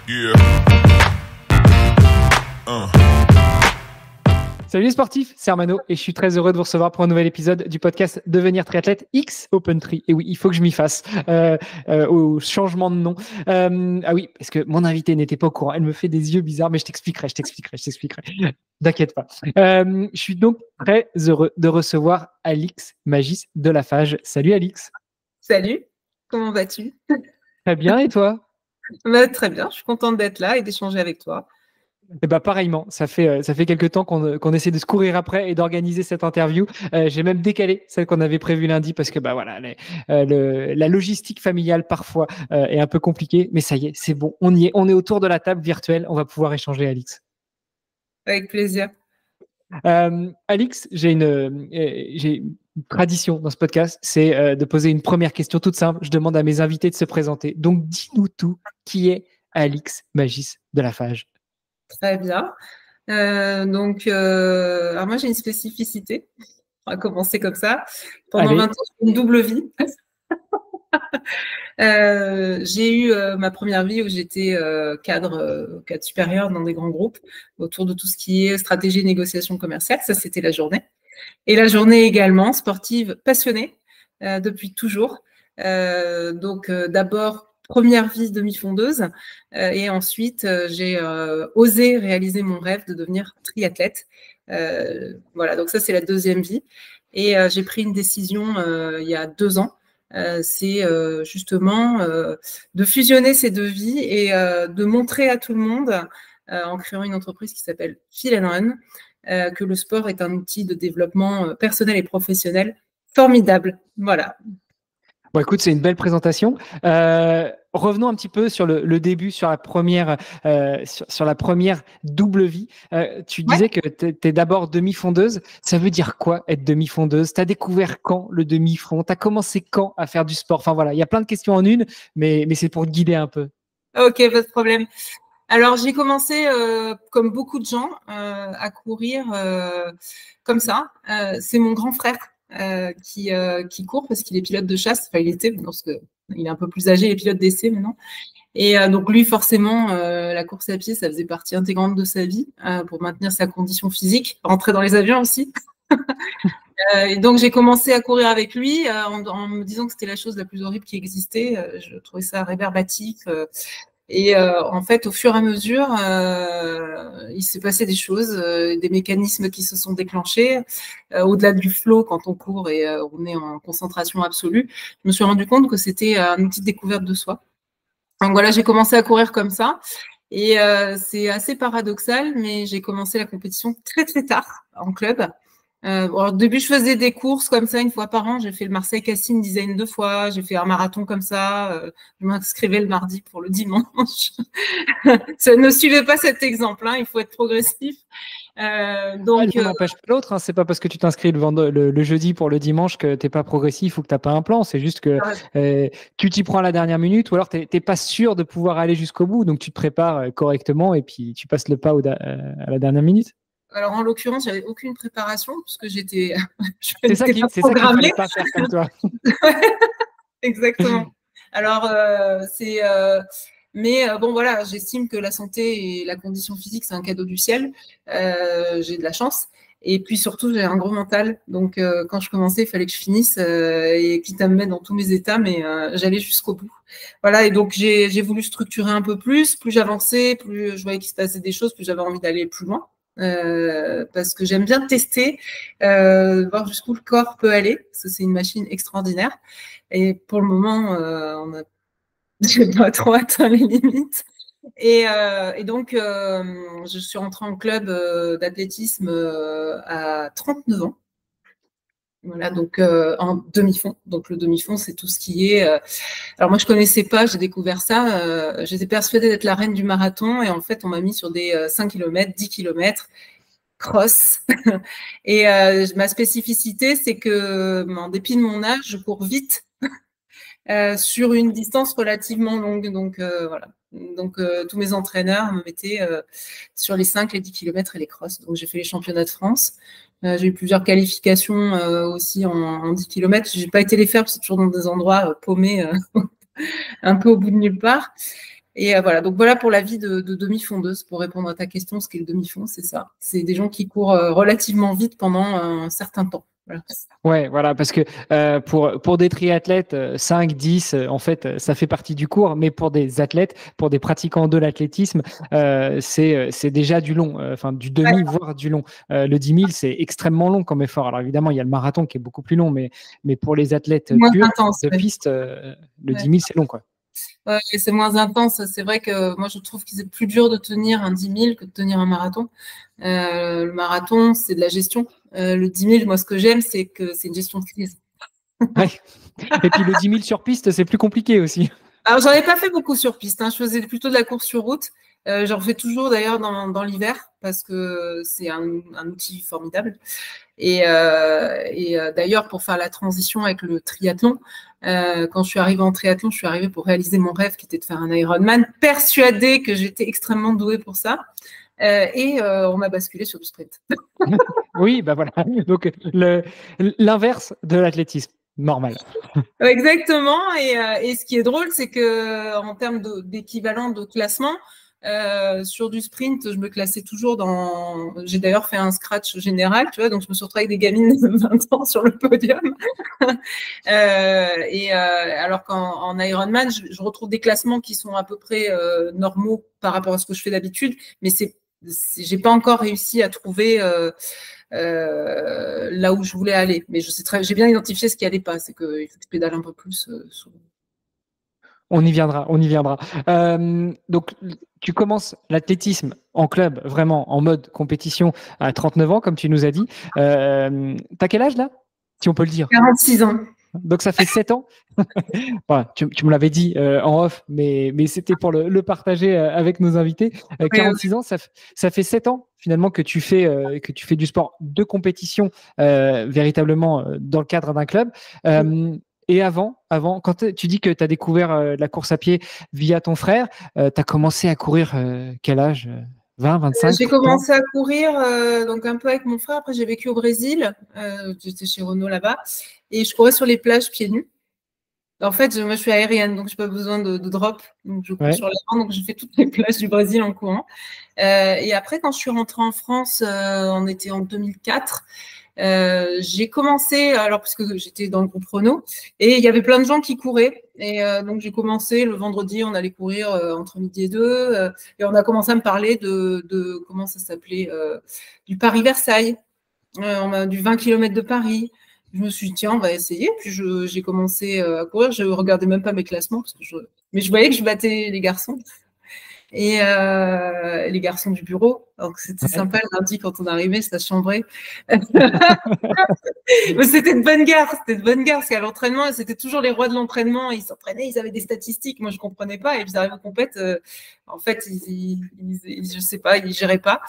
Yeah. Salut les sportifs, c'est Armano et je suis très heureux de vous recevoir pour un nouvel épisode du podcast Devenir triathlète X Open Tri. Et oui, il faut que je m'y fasse au changement de nom. Ah oui, parce que mon invité n'était pas au courant. Elle me fait des yeux bizarres, mais je t'expliquerai. T'inquiète pas. Je suis donc très heureux de recevoir Alix Magis de Lafage. Salut Alix. Salut, comment vas-tu? Très bien, et toi? Très bien, je suis contente d'être là et d'échanger avec toi. Eh ben, pareillement, ça fait quelques temps qu'on essaie de se courir après et d'organiser cette interview. J'ai même décalé celle qu'on avait prévue lundi parce que voilà, la logistique familiale parfois est un peu compliquée, mais ça y est, c'est bon, on y est, on est autour de la table virtuelle, on va pouvoir échanger, Alix. Avec plaisir. Alix, j'ai une tradition dans ce podcast, c'est de poser une première question toute simple. Je demande à mes invités de se présenter. Donc, dis-nous tout, qui est Alix Magis de Lafage? Très bien. Alors moi, j'ai une spécificité. On va commencer comme ça. Pendant Allez. 20 ans, j'ai une double vie. J'ai eu ma première vie où j'étais cadre supérieur dans des grands groupes autour de tout ce qui est stratégie et négociation commerciale. Ça, c'était la journée. Et la journée également, sportive passionnée depuis toujours. D'abord, première vie demi-fondeuse et ensuite, j'ai osé réaliser mon rêve de devenir triathlète. Voilà, donc ça, c'est la deuxième vie. Et j'ai pris une décision il y a 2 ans. C'est justement de fusionner ces deux vies et de montrer à tout le monde, en créant une entreprise qui s'appelle Feel & Run, que le sport est un outil de développement personnel et professionnel formidable. Voilà. Bon, écoute, c'est une belle présentation. Revenons un petit peu sur le début, sur la première double vie. Tu disais que tu es d'abord demi-fondeuse. Ça veut dire quoi être demi-fondeuse? Tu as découvert quand le demi-fond? Tu as commencé quand à faire du sport? Enfin voilà, il y a plein de questions en une, mais c'est pour te guider un peu. Ok, pas de problème. Alors, j'ai commencé, comme beaucoup de gens, à courir comme ça. C'est mon grand frère qui court parce qu'il est pilote de chasse. Enfin, il était, parce qu'il est un peu plus âgé, il est pilote d'essai maintenant. Et donc, lui, forcément, la course à pied, ça faisait partie intégrante de sa vie pour maintenir sa condition physique, rentrer dans les avions aussi. Et donc, j'ai commencé à courir avec lui en me disant que c'était la chose la plus horrible qui existait. Je trouvais ça rébarbatif. Et en fait, au fur et à mesure, il s'est passé des choses, des mécanismes qui se sont déclenchés. Au-delà du flow, quand on court et on est en concentration absolue, je me suis rendu compte que c'était une petite découverte de soi. Donc voilà, j'ai commencé à courir comme ça. Et c'est assez paradoxal, mais j'ai commencé la compétition très, très tard en club. Au début, je faisais des courses comme ça 1 fois par an. J'ai fait le Marseille-Cassines Design 2 fois. J'ai fait un marathon comme ça. Je m'inscrivais le mardi pour le dimanche. Ça ne suivait pas cet exemple. Il faut être progressif. L'un n'empêche pas l'autre. Hein. C'est pas parce que tu t'inscris le jeudi pour le dimanche que tu n'es pas progressif ou que tu n'as pas un plan. C'est juste que tu t'y prends à la dernière minute ou alors tu n'es pas sûr de pouvoir aller jusqu'au bout. Donc, tu te prépares correctement et puis tu passes le pas à la dernière minute. Alors, en l'occurrence, j'avais aucune préparation parce que j'étais. C'est ça qu'il fallait pas faire comme toi. Exactement. Alors, mais bon, voilà, j'estime que la santé et la condition physique, c'est un cadeau du ciel. J'ai de la chance. Et puis surtout, j'ai un gros mental. Donc, quand je commençais, il fallait que je finisse et quitte à me mettre dans tous mes états, mais j'allais jusqu'au bout. Voilà, et donc j'ai voulu structurer un peu plus. Plus j'avançais, plus je voyais qu'il se passait des choses, plus j'avais envie d'aller plus loin. Parce que j'aime bien tester, voir jusqu'où le corps peut aller, parce que c'est une machine extraordinaire. Et pour le moment, j'ai pas trop atteint les limites. Et donc, je suis rentrée en club d'athlétisme à 39 ans. Voilà, donc en demi-fond. Donc le demi-fond, c'est tout ce qui est. Alors moi, je connaissais pas, j'ai découvert ça. J'étais persuadée d'être la reine du marathon, et en fait, on m'a mis sur des 5 km, 10 km, cross. Et ma spécificité, c'est que, en dépit de mon âge, je cours vite sur une distance relativement longue. Donc voilà. Donc tous mes entraîneurs me mettaient sur les 5, les 10 km et les crosses. Donc j'ai fait les championnats de France. J'ai eu plusieurs qualifications aussi en 10 km. Je n'ai pas été les faire parce que c'est toujours dans des endroits paumés, un peu au bout de nulle part. Et voilà, donc voilà pour la vie de demi-fondeuse, pour répondre à ta question, ce qu'est le demi-fond, c'est ça. C'est des gens qui courent relativement vite pendant un certain temps. Voilà. Ouais, voilà, parce que pour des triathlètes, 5, 10, en fait, ça fait partie du cours, mais pour des athlètes, pour des pratiquants de l'athlétisme, c'est déjà du long, enfin du demi, voire du long. Le 10 000, c'est extrêmement long comme effort. Alors évidemment, il y a le marathon qui est beaucoup plus long, mais pour les athlètes Moins purs intense, de piste, le 10 000, c'est long, quoi. Ouais, c'est moins intense. C'est vrai que moi, je trouve que c'est plus dur de tenir un 10 000 que de tenir un marathon. Le marathon, c'est de la gestion. Le 10 000, moi, ce que j'aime, c'est que c'est une gestion de crise. Ouais. Et puis le 10 000 sur piste, c'est plus compliqué aussi. Alors, j'en ai pas fait beaucoup sur piste. Je faisais plutôt de la course sur route. J'en fais toujours d'ailleurs dans l'hiver parce que c'est un outil formidable. Et d'ailleurs, pour faire la transition avec le triathlon, quand je suis arrivée en triathlon, je suis arrivée pour réaliser mon rêve qui était de faire un Ironman, persuadée que j'étais extrêmement douée pour ça. On m'a basculé sur du sprint. Oui, bah voilà. Donc l'inverse de l'athlétisme. Normal. Exactement. Et ce qui est drôle, c'est que en termes d'équivalent de classement, sur du sprint, je me classais toujours dans. J'ai d'ailleurs fait un scratch général, tu vois, donc je me suis retrouvée avec des gamines de 20 ans sur le podium. Alors qu'en Ironman, je retrouve des classements qui sont à peu près normaux par rapport à ce que je fais d'habitude, mais j'ai pas encore réussi à trouver là où je voulais aller. Mais j'ai bien identifié ce qui allait pas, c'est qu'il faut que je pédale un peu plus. On y viendra, on y viendra. Donc, tu commences l'athlétisme en club, vraiment en mode compétition à 39 ans, comme tu nous as dit. T'as quel âge là, si on peut le dire? 46 ans. Donc, ça fait 7 ans. Enfin, tu me l'avais dit en off, mais c'était pour le partager avec nos invités. 46 ans, ça fait 7 ans finalement que tu fais du sport de compétition véritablement dans le cadre d'un club. Et avant, quand tu dis que tu as découvert la course à pied via ton frère, tu as commencé à courir quel âge? 20, 25? J'ai commencé à courir donc un peu avec mon frère. Après, j'ai vécu au Brésil. J'étais chez Renault là-bas. Et je courais sur les plages pieds nus. En fait, moi, je suis aérienne, donc je n'ai pas besoin de drop. Donc, je cours sur les rangs. Donc, j'ai fait toutes les plages du Brésil en courant. Et après, quand je suis rentrée en France, on était en 2004. J'ai commencé, alors parce que j'étais dans le groupe Renault, et il y avait plein de gens qui couraient. Et donc j'ai commencé le vendredi, on allait courir entre midi et 2, et on a commencé à me parler de comment ça s'appelait, du Paris-Versailles, du 20 km de Paris. Je me suis dit, tiens, on va essayer. Puis j'ai commencé à courir. Je ne regardais même pas mes classements, mais je voyais que je battais les garçons. Et les garçons du bureau. Donc, c'était sympa le lundi quand on arrivait, ça chambrait. C'était une bonne guerre. C'était une bonne guerre parce qu'à l'entraînement, c'était toujours les rois de l'entraînement. Ils s'entraînaient, ils avaient des statistiques. Moi, je ne comprenais pas. Et puis, ils arrivaient aux compètes. En fait, je ne sais pas, ils ne géraient pas.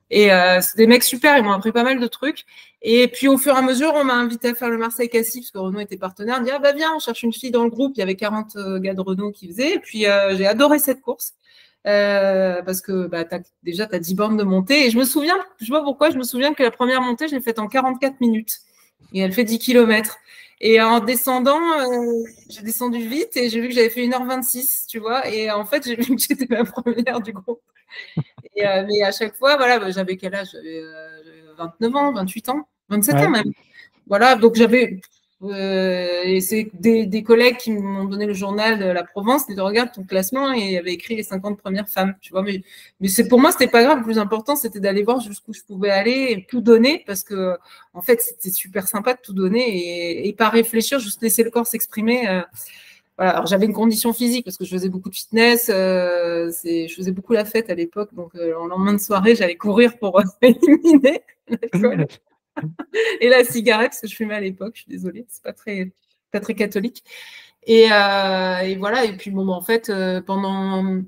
Et c'est des mecs super. Ils m'ont appris pas mal de trucs. Et puis, au fur et à mesure, on m'a invité à faire le Marseille-Cassis parce que Renault était partenaire. On me dit, ah, bah, viens, on cherche une fille dans le groupe. Il y avait 40 gars de Renault qui faisaient. Et puis, j'ai adoré cette course. Parce que déjà, tu as 10 bornes de montée. Et je me souviens, je ne sais pas pourquoi, je me souviens que la première montée, je l'ai faite en 44 minutes. Et elle fait 10 km. Et en descendant, j'ai descendu vite et j'ai vu que j'avais fait 1h26, tu vois. Et en fait, j'ai vu que j'étais la première du groupe. Mais à chaque fois, voilà, j'avais quel âge? J'avais 29 ans, 28 ans, 27 ans même. Voilà, donc j'avais... et c'est des collègues qui m'ont donné le journal de la Provence, ils regardent ton classement et il y avait écrit les 50 premières femmes, tu vois. Mais pour moi, c'était pas grave. Le plus important, c'était d'aller voir jusqu'où je pouvais aller et tout donner parce que, en fait, c'était super sympa de tout donner et pas réfléchir, juste laisser le corps s'exprimer. Voilà. Alors, j'avais une condition physique parce que je faisais beaucoup de fitness, je faisais beaucoup la fête à l'époque. Donc, en lendemain de soirée, j'allais courir pour éliminer l'alcool. Et la cigarette, parce que je fumais à l'époque, je suis désolée, c'est pas très catholique. Et voilà, et puis bon, en fait, pendant une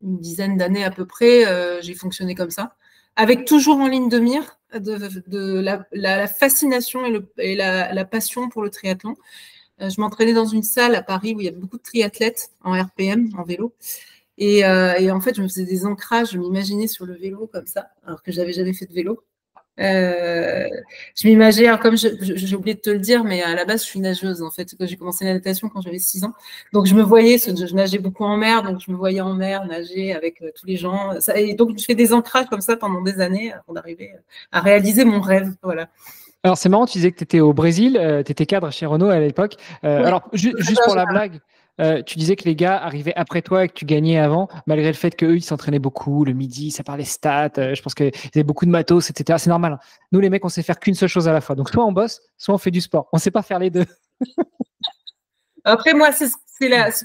dizaine d'années à peu près, j'ai fonctionné comme ça, avec toujours en ligne de mire de la fascination et la passion pour le triathlon. Je m'entraînais dans une salle à Paris où il y avait beaucoup de triathlètes en RPM, en vélo. Et en fait, je me faisais des ancrages, je m'imaginais sur le vélo comme ça, alors que j'avais jamais fait de vélo. Je m'imaginais, alors comme j'ai oublié de te le dire, mais à la base, je suis nageuse, en fait. J'ai commencé la natation quand j'avais 6 ans. Donc, je me voyais, je nageais beaucoup en mer, donc je me voyais en mer, nager avec tous les gens. Et donc, je fais des ancrages comme ça pendant des années avant d'arriver à réaliser mon rêve. Voilà. Alors, c'est marrant, tu disais que tu étais au Brésil, tu étais cadre chez Renault à l'époque. Oui. Alors, juste pour la blague, tu disais que les gars arrivaient après toi et que tu gagnais avant, malgré le fait qu'eux, ils s'entraînaient beaucoup, le midi, ça parlait stats, je pense qu'ils avaient beaucoup de matos, etc. C'est normal, hein. Nous, les mecs, on sait faire qu'une seule chose à la fois. Donc, soit on bosse, soit on fait du sport. On ne sait pas faire les deux. Après, moi, si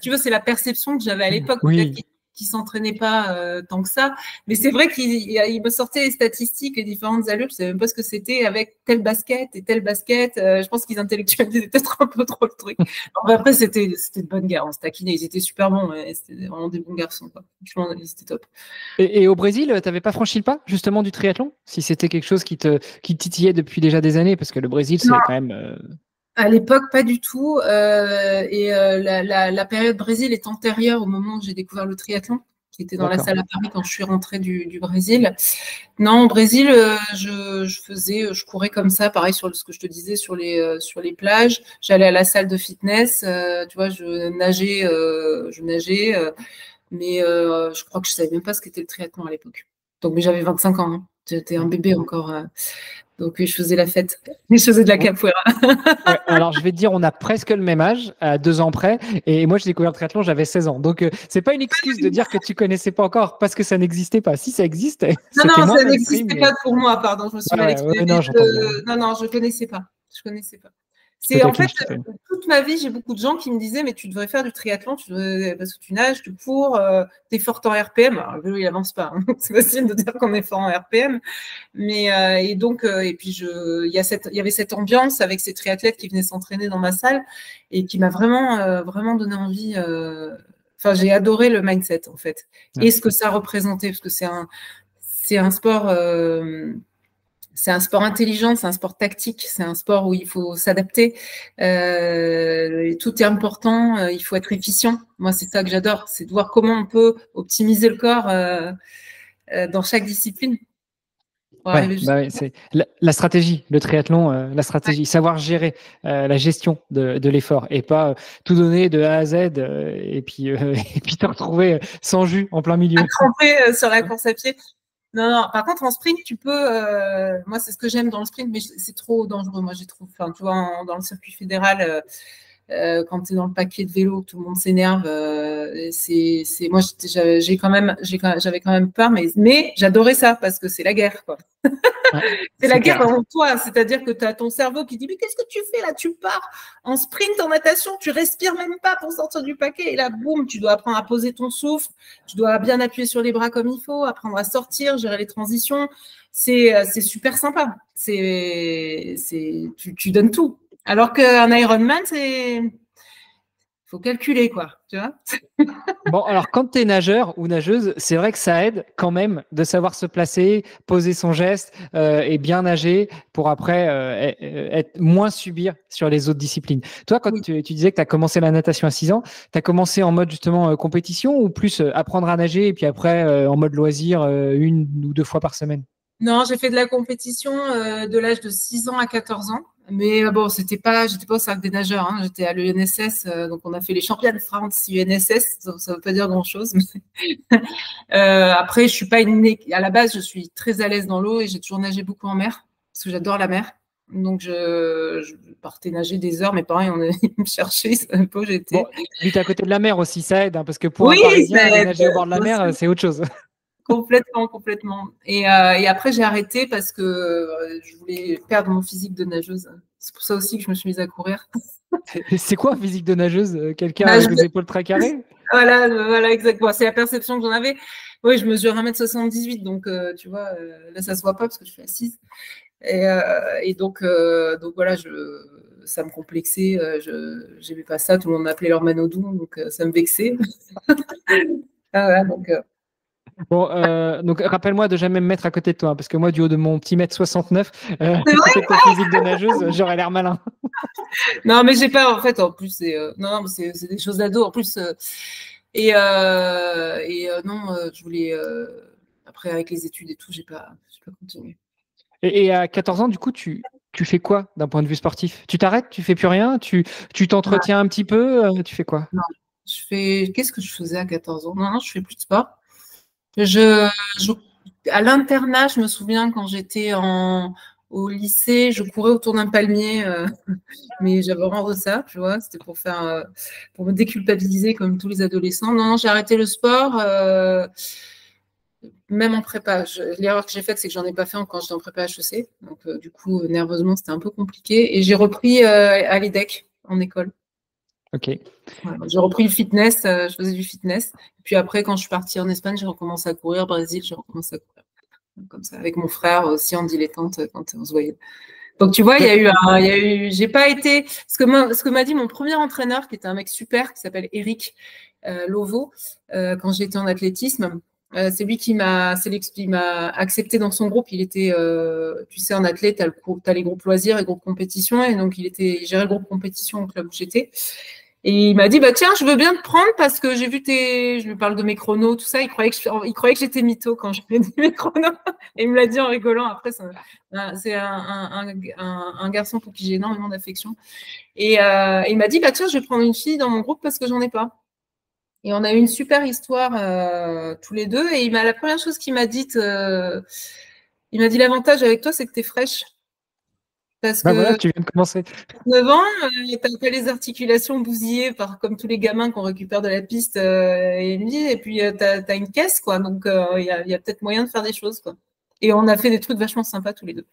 tu veux, c'est la perception que j'avais à l'époque. Peut-être Oui. qui s'entraînait pas tant que ça. Mais c'est vrai qu'il me sortait les statistiques, les différentes allures. Je ne savais même pas ce que c'était avec telle basket et telle basket. Je pense qu'ils intellectualisaient peut-être un peu trop le truc. Alors, après, c'était de bonne guerre. On se taquinait. Ils étaient super bons. C'était vraiment des bons garçons, quoi. Franchement, c'était top. Et au Brésil, tu n'avais pas franchi le pas, justement, du triathlon? Si c'était quelque chose qui te titillait depuis déjà des années, parce que le Brésil, c'est quand même. À l'époque, pas du tout. La période Brésil est antérieure au moment où j'ai découvert le triathlon, qui était dans la salle à Paris quand je suis rentrée du Brésil. Non, au Brésil, je courais comme ça, pareil sur ce que je te disais, sur les plages. J'allais à la salle de fitness, tu vois, je nageais, mais je crois que je savais même pas ce qu'était le triathlon à l'époque. Donc, mais j'avais 25 ans, hein. J'étais un bébé encore. Donc, je faisais la fête. Je faisais de la capoeira. Ouais, alors, je vais te dire, on a presque le même âge, à 2 ans près. Et moi, j'ai découvert le triathlon, j'avais 16 ans. Donc, c'est pas une excuse de dire que tu connaissais pas encore parce que ça n'existait pas. Si ça existait, Non, moins ça mainstream, n'existait pas pour moi, pardon. Je me suis mal exprimée. non, j'entends bien. Non, je connaissais pas. Je connaissais pas. Je te C'est en taquine, fait je te taquine. toute ma vie, j'ai beaucoup de gens qui me disaient mais tu devrais faire du triathlon, parce que tu nages, tu cours, tu es forte en RPM. Alors le vélo il avance pas, hein. C'est facile de dire qu'on est fort en RPM, mais et donc et puis il y avait cette ambiance avec ces triathlètes qui venaient s'entraîner dans ma salle et qui m'a vraiment donné envie. Enfin, j'ai adoré le mindset en fait et ce que ça représentait parce que c'est un sport. C'est un sport intelligent, c'est un sport tactique, c'est un sport où il faut s'adapter. Tout est important, il faut être efficient. Moi, c'est ça que j'adore, c'est de voir comment on peut optimiser le corps dans chaque discipline pour arriver c'est la stratégie, le triathlon, la stratégie, savoir gérer la gestion de l'effort et pas tout donner de A à Z et puis te retrouver sans jus en plein milieu. à cramper sur la course à pied. Non, par contre, en sprint, tu peux. Moi, c'est ce que j'aime dans le sprint, mais c'est trop dangereux. Moi, j'ai trouvé. Enfin, tu vois, dans le circuit fédéral, quand tu es dans le paquet de vélo, tout le monde s'énerve. Moi, j'avais quand même peur, mais j'adorais ça parce que c'est la guerre, quoi. C'est la guerre en toi, c'est-à-dire que tu as ton cerveau qui dit mais qu'est-ce que tu fais là? Tu pars en sprint, en natation, tu respires même pas pour sortir du paquet et là boum, tu dois apprendre à poser ton souffle, tu dois bien appuyer sur les bras comme il faut, apprendre à sortir, gérer les transitions. C'est super sympa. Tu donnes tout. Alors qu'un Ironman, faut calculer quoi, tu vois. Bon, alors quand tu es nageur ou nageuse, c'est vrai que ça aide quand même de savoir se placer, poser son geste et bien nager pour après être moins subir sur les autres disciplines. Toi, quand tu disais que tu as commencé la natation à 6 ans, tu as commencé en mode justement compétition ou plus apprendre à nager et puis après en mode loisir 1 ou 2 fois par semaine? Non, j'ai fait de la compétition de l'âge de 6 ans à 14 ans. Mais bon, j'étais pas au cercle des nageurs, hein. J'étais à l'UNSS, donc on a fait les championnes de France UNSS. Ça veut pas dire grand-chose. Mais après, je suis pas à la base, je suis très à l'aise dans l'eau et j'ai toujours nagé beaucoup en mer parce que j'adore la mer. Donc je partais nager des heures. Mes parents ils me cherchaient, ils savaient pas où j'étais. Bon, tu à côté de la mer aussi, ça aide, hein, parce que pour Oui, un Parisien, ça aller aide. nager au bord de la mer, c'est autre chose. Complètement. Et après, j'ai arrêté parce que je voulais perdre mon physique de nageuse. C'est pour ça aussi que je me suis mise à courir. C'est quoi un physique de nageuse? Quelqu'un Bah, avec des épaules très carrées? voilà, exactement. C'est la perception que j'en avais. Oui, je mesure 1,78 m, donc tu vois, là, ça se voit pas parce que je suis assise. Et donc voilà, ça me complexait. Je n'aimais pas ça. Tout le monde m'appelait leur Manodou, donc ça me vexait. Voilà, Bon, donc rappelle-moi de jamais me mettre à côté de toi, hein, parce que moi, du haut de mon petit mètre 69, à c'est vrai. côté de ta physique de nageuse, j'aurais l'air malin. Non, mais j'ai pas, en fait, en plus, non, c'est des choses d'ado, en plus. Non, je voulais, après, avec les études et tout, j'ai pas continué. Et à 14 ans, du coup, tu fais quoi d'un point de vue sportif? Tu t'arrêtes? Tu fais plus rien? Tu t'entretiens un petit peu? Tu fais quoi? Non. Qu'est-ce que je faisais à 14 ans? Non, je fais plus de sport. Je, je- à l'internat, je me souviens quand j'étais au lycée, je courais autour d'un palmier, mais j'avais horreur de ça, tu vois. C'était pour me déculpabiliser comme tous les adolescents. Non, j'ai arrêté le sport, même en prépa. L'erreur que j'ai faite, c'est que j'en ai pas fait quand j'étais en prépa HEC. Donc, du coup, nerveusement, c'était un peu compliqué. Et j'ai repris à l'EDEC en école. Ok. Voilà, j'ai repris le fitness, je faisais du fitness. Et puis après, quand je suis partie en Espagne, j'ai recommencé à courir. Brésil, j'ai recommencé à courir. Comme ça, avec mon frère aussi en dilettante quand on se voyait. Donc tu vois, j'ai pas été, ce que m'a dit mon premier entraîneur, qui était un mec super, qui s'appelle Eric Lovo, quand j'étais en athlétisme. C'est lui qui m'a accepté dans son groupe. Il était, tu sais, en athlète, t'as les groupes loisirs et groupes compétition, et donc il gérait le groupe compétition au club où j'étais. Et il m'a dit, bah tiens, je veux bien te prendre parce que j'ai vu je lui parle de mes chronos, tout ça. Il croyait que j'étais mytho quand je lui ai dit mes chronos. Et il me l'a dit en rigolant. Après, c'est un garçon pour qui j'ai énormément d'affection. Et il m'a dit, bah tiens, je vais prendre une fille dans mon groupe parce que j'en ai pas. Et on a eu une super histoire tous les deux. Et la première chose qu'il m'a dite, il m'a dit, l'avantage avec toi, c'est que tu es fraîche. Parce Bah voilà, que tu viens de commencer. 9 ans, t'as pas les articulations bousillées comme tous les gamins qu'on récupère de la piste et puis t'as une caisse, quoi. Donc il y a peut-être moyen de faire des choses, quoi. Et on a fait des trucs vachement sympas tous les deux.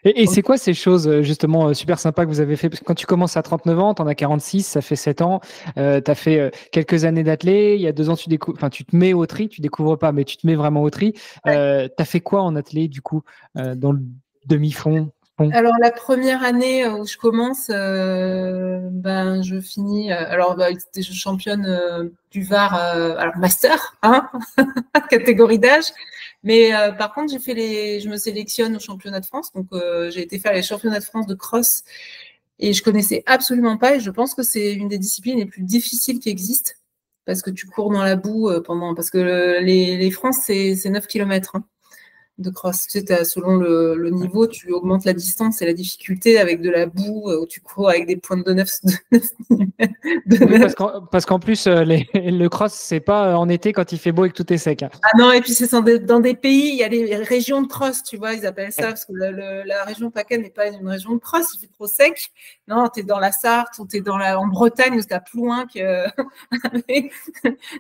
Et c'est quoi ces choses justement super sympas que vous avez fait? Parce que quand tu commences à 39 ans, tu en as 46, ça fait 7 ans, tu as fait quelques années d'athlé, il y a 2 ans tu te mets au tri, tu découvres pas, mais tu te mets vraiment au tri. Tu as fait quoi en athlé du coup dans le demi-fond? Alors la première année où je commence, je finis. Je suis championne du Var, alors master, hein, catégorie d'âge. Mais par contre, je me sélectionne au championnat de France. Donc j'ai été faire les championnats de France de cross et je connaissais absolument pas. Et je pense que c'est une des disciplines les plus difficiles qui existent parce que tu cours dans la boue parce que les France c'est 9 km. De cross. Tu sais, selon le niveau, tu augmentes la distance et la difficulté avec de la boue où tu cours avec des pointes de 9 Oui, parce qu'en plus, le cross, c'est pas en été quand il fait beau et que tout est sec. Hein. Ah non, et puis c'est dans des pays, il y a des régions de cross, tu vois, ils appellent ça, parce que la région PACA n'est pas une région de cross, il fait trop sec. Non, tu es dans la Sarthe ou tu es en Bretagne, où c'est plus loin que.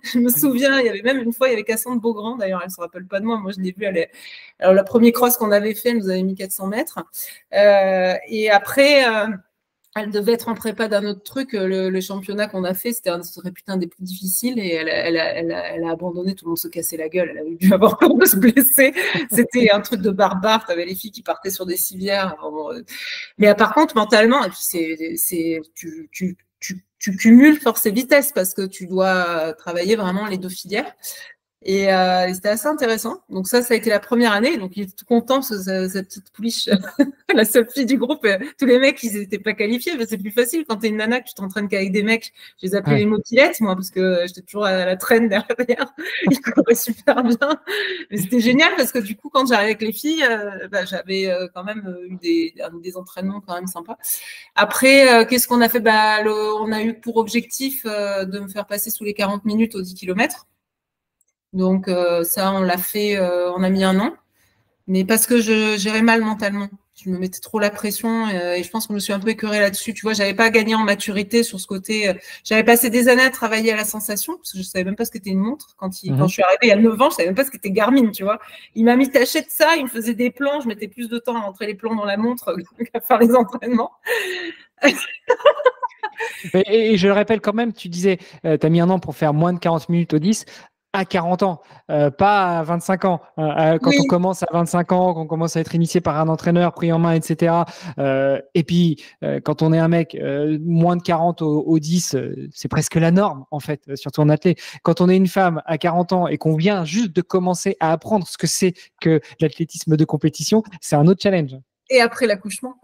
Je me souviens, il y avait même une fois, il y avait Cassandre Beaugrand, d'ailleurs, elle ne se rappelle pas de moi, je l'ai vue, alors la première cross qu'on avait fait, elle nous avait mis 400 mètres. Et après. Elle devait être en prépa d'un autre truc. Le championnat qu'on a fait, c'était réputé un des plus difficiles et elle a abandonné. Tout le monde se cassait la gueule. Elle avait dû avoir peur de se blesser. C'était un truc de barbare. Tu avais les filles qui partaient sur des civières. Mais par contre, mentalement, et puis tu cumules force et vitesse parce que tu dois travailler vraiment les deux filières. Et c'était assez intéressant. Donc ça a été la première année. Donc il était tout content, cette petite pouliche, la seule fille du groupe. Tous les mecs, ils n'étaient pas qualifiés. Mais c'est plus facile quand tu es une nana, que tu t'entraînes qu'avec des mecs. Je les appelais les mopilettes, moi, parce que j'étais toujours à la traîne derrière. Ils couraient super bien. Mais c'était génial parce que du coup, quand j'arrivais avec les filles, j'avais quand même eu des entraînements quand même sympas. Après, qu'est-ce qu'on a fait? On a eu pour objectif de me faire passer sous les 40 minutes aux 10 km. Donc ça, on l'a fait, on a mis 1 an, mais parce que je gérais mal mentalement. Je me mettais trop la pression et je pense que je me suis un peu écœurée là-dessus. Tu vois, j'avais pas gagné en maturité sur ce côté. J'avais passé des années à travailler à la sensation parce que je savais même pas ce qu'était une montre. Quand je suis arrivée il y a 9 ans, je savais même pas ce qu'était Garmin, tu vois. Il m'a mis t'achètes ça, il me faisait des plans. Je mettais plus de temps à rentrer les plans dans la montre qu'à faire les entraînements. Et je le rappelle quand même, tu disais, tu as mis 1 an pour faire moins de 40 minutes au 10. À 40 ans, pas à 25 ans. Quand on commence à 25 ans, qu'on commence à être initié par un entraîneur, pris en main, etc. Et puis, quand on est un mec, moins de 40 au 10, c'est presque la norme, en fait, surtout en athlète. Quand on est une femme à 40 ans et qu'on vient juste de commencer à apprendre ce que c'est que l'athlétisme de compétition, c'est un autre challenge. Et après l'accouchement.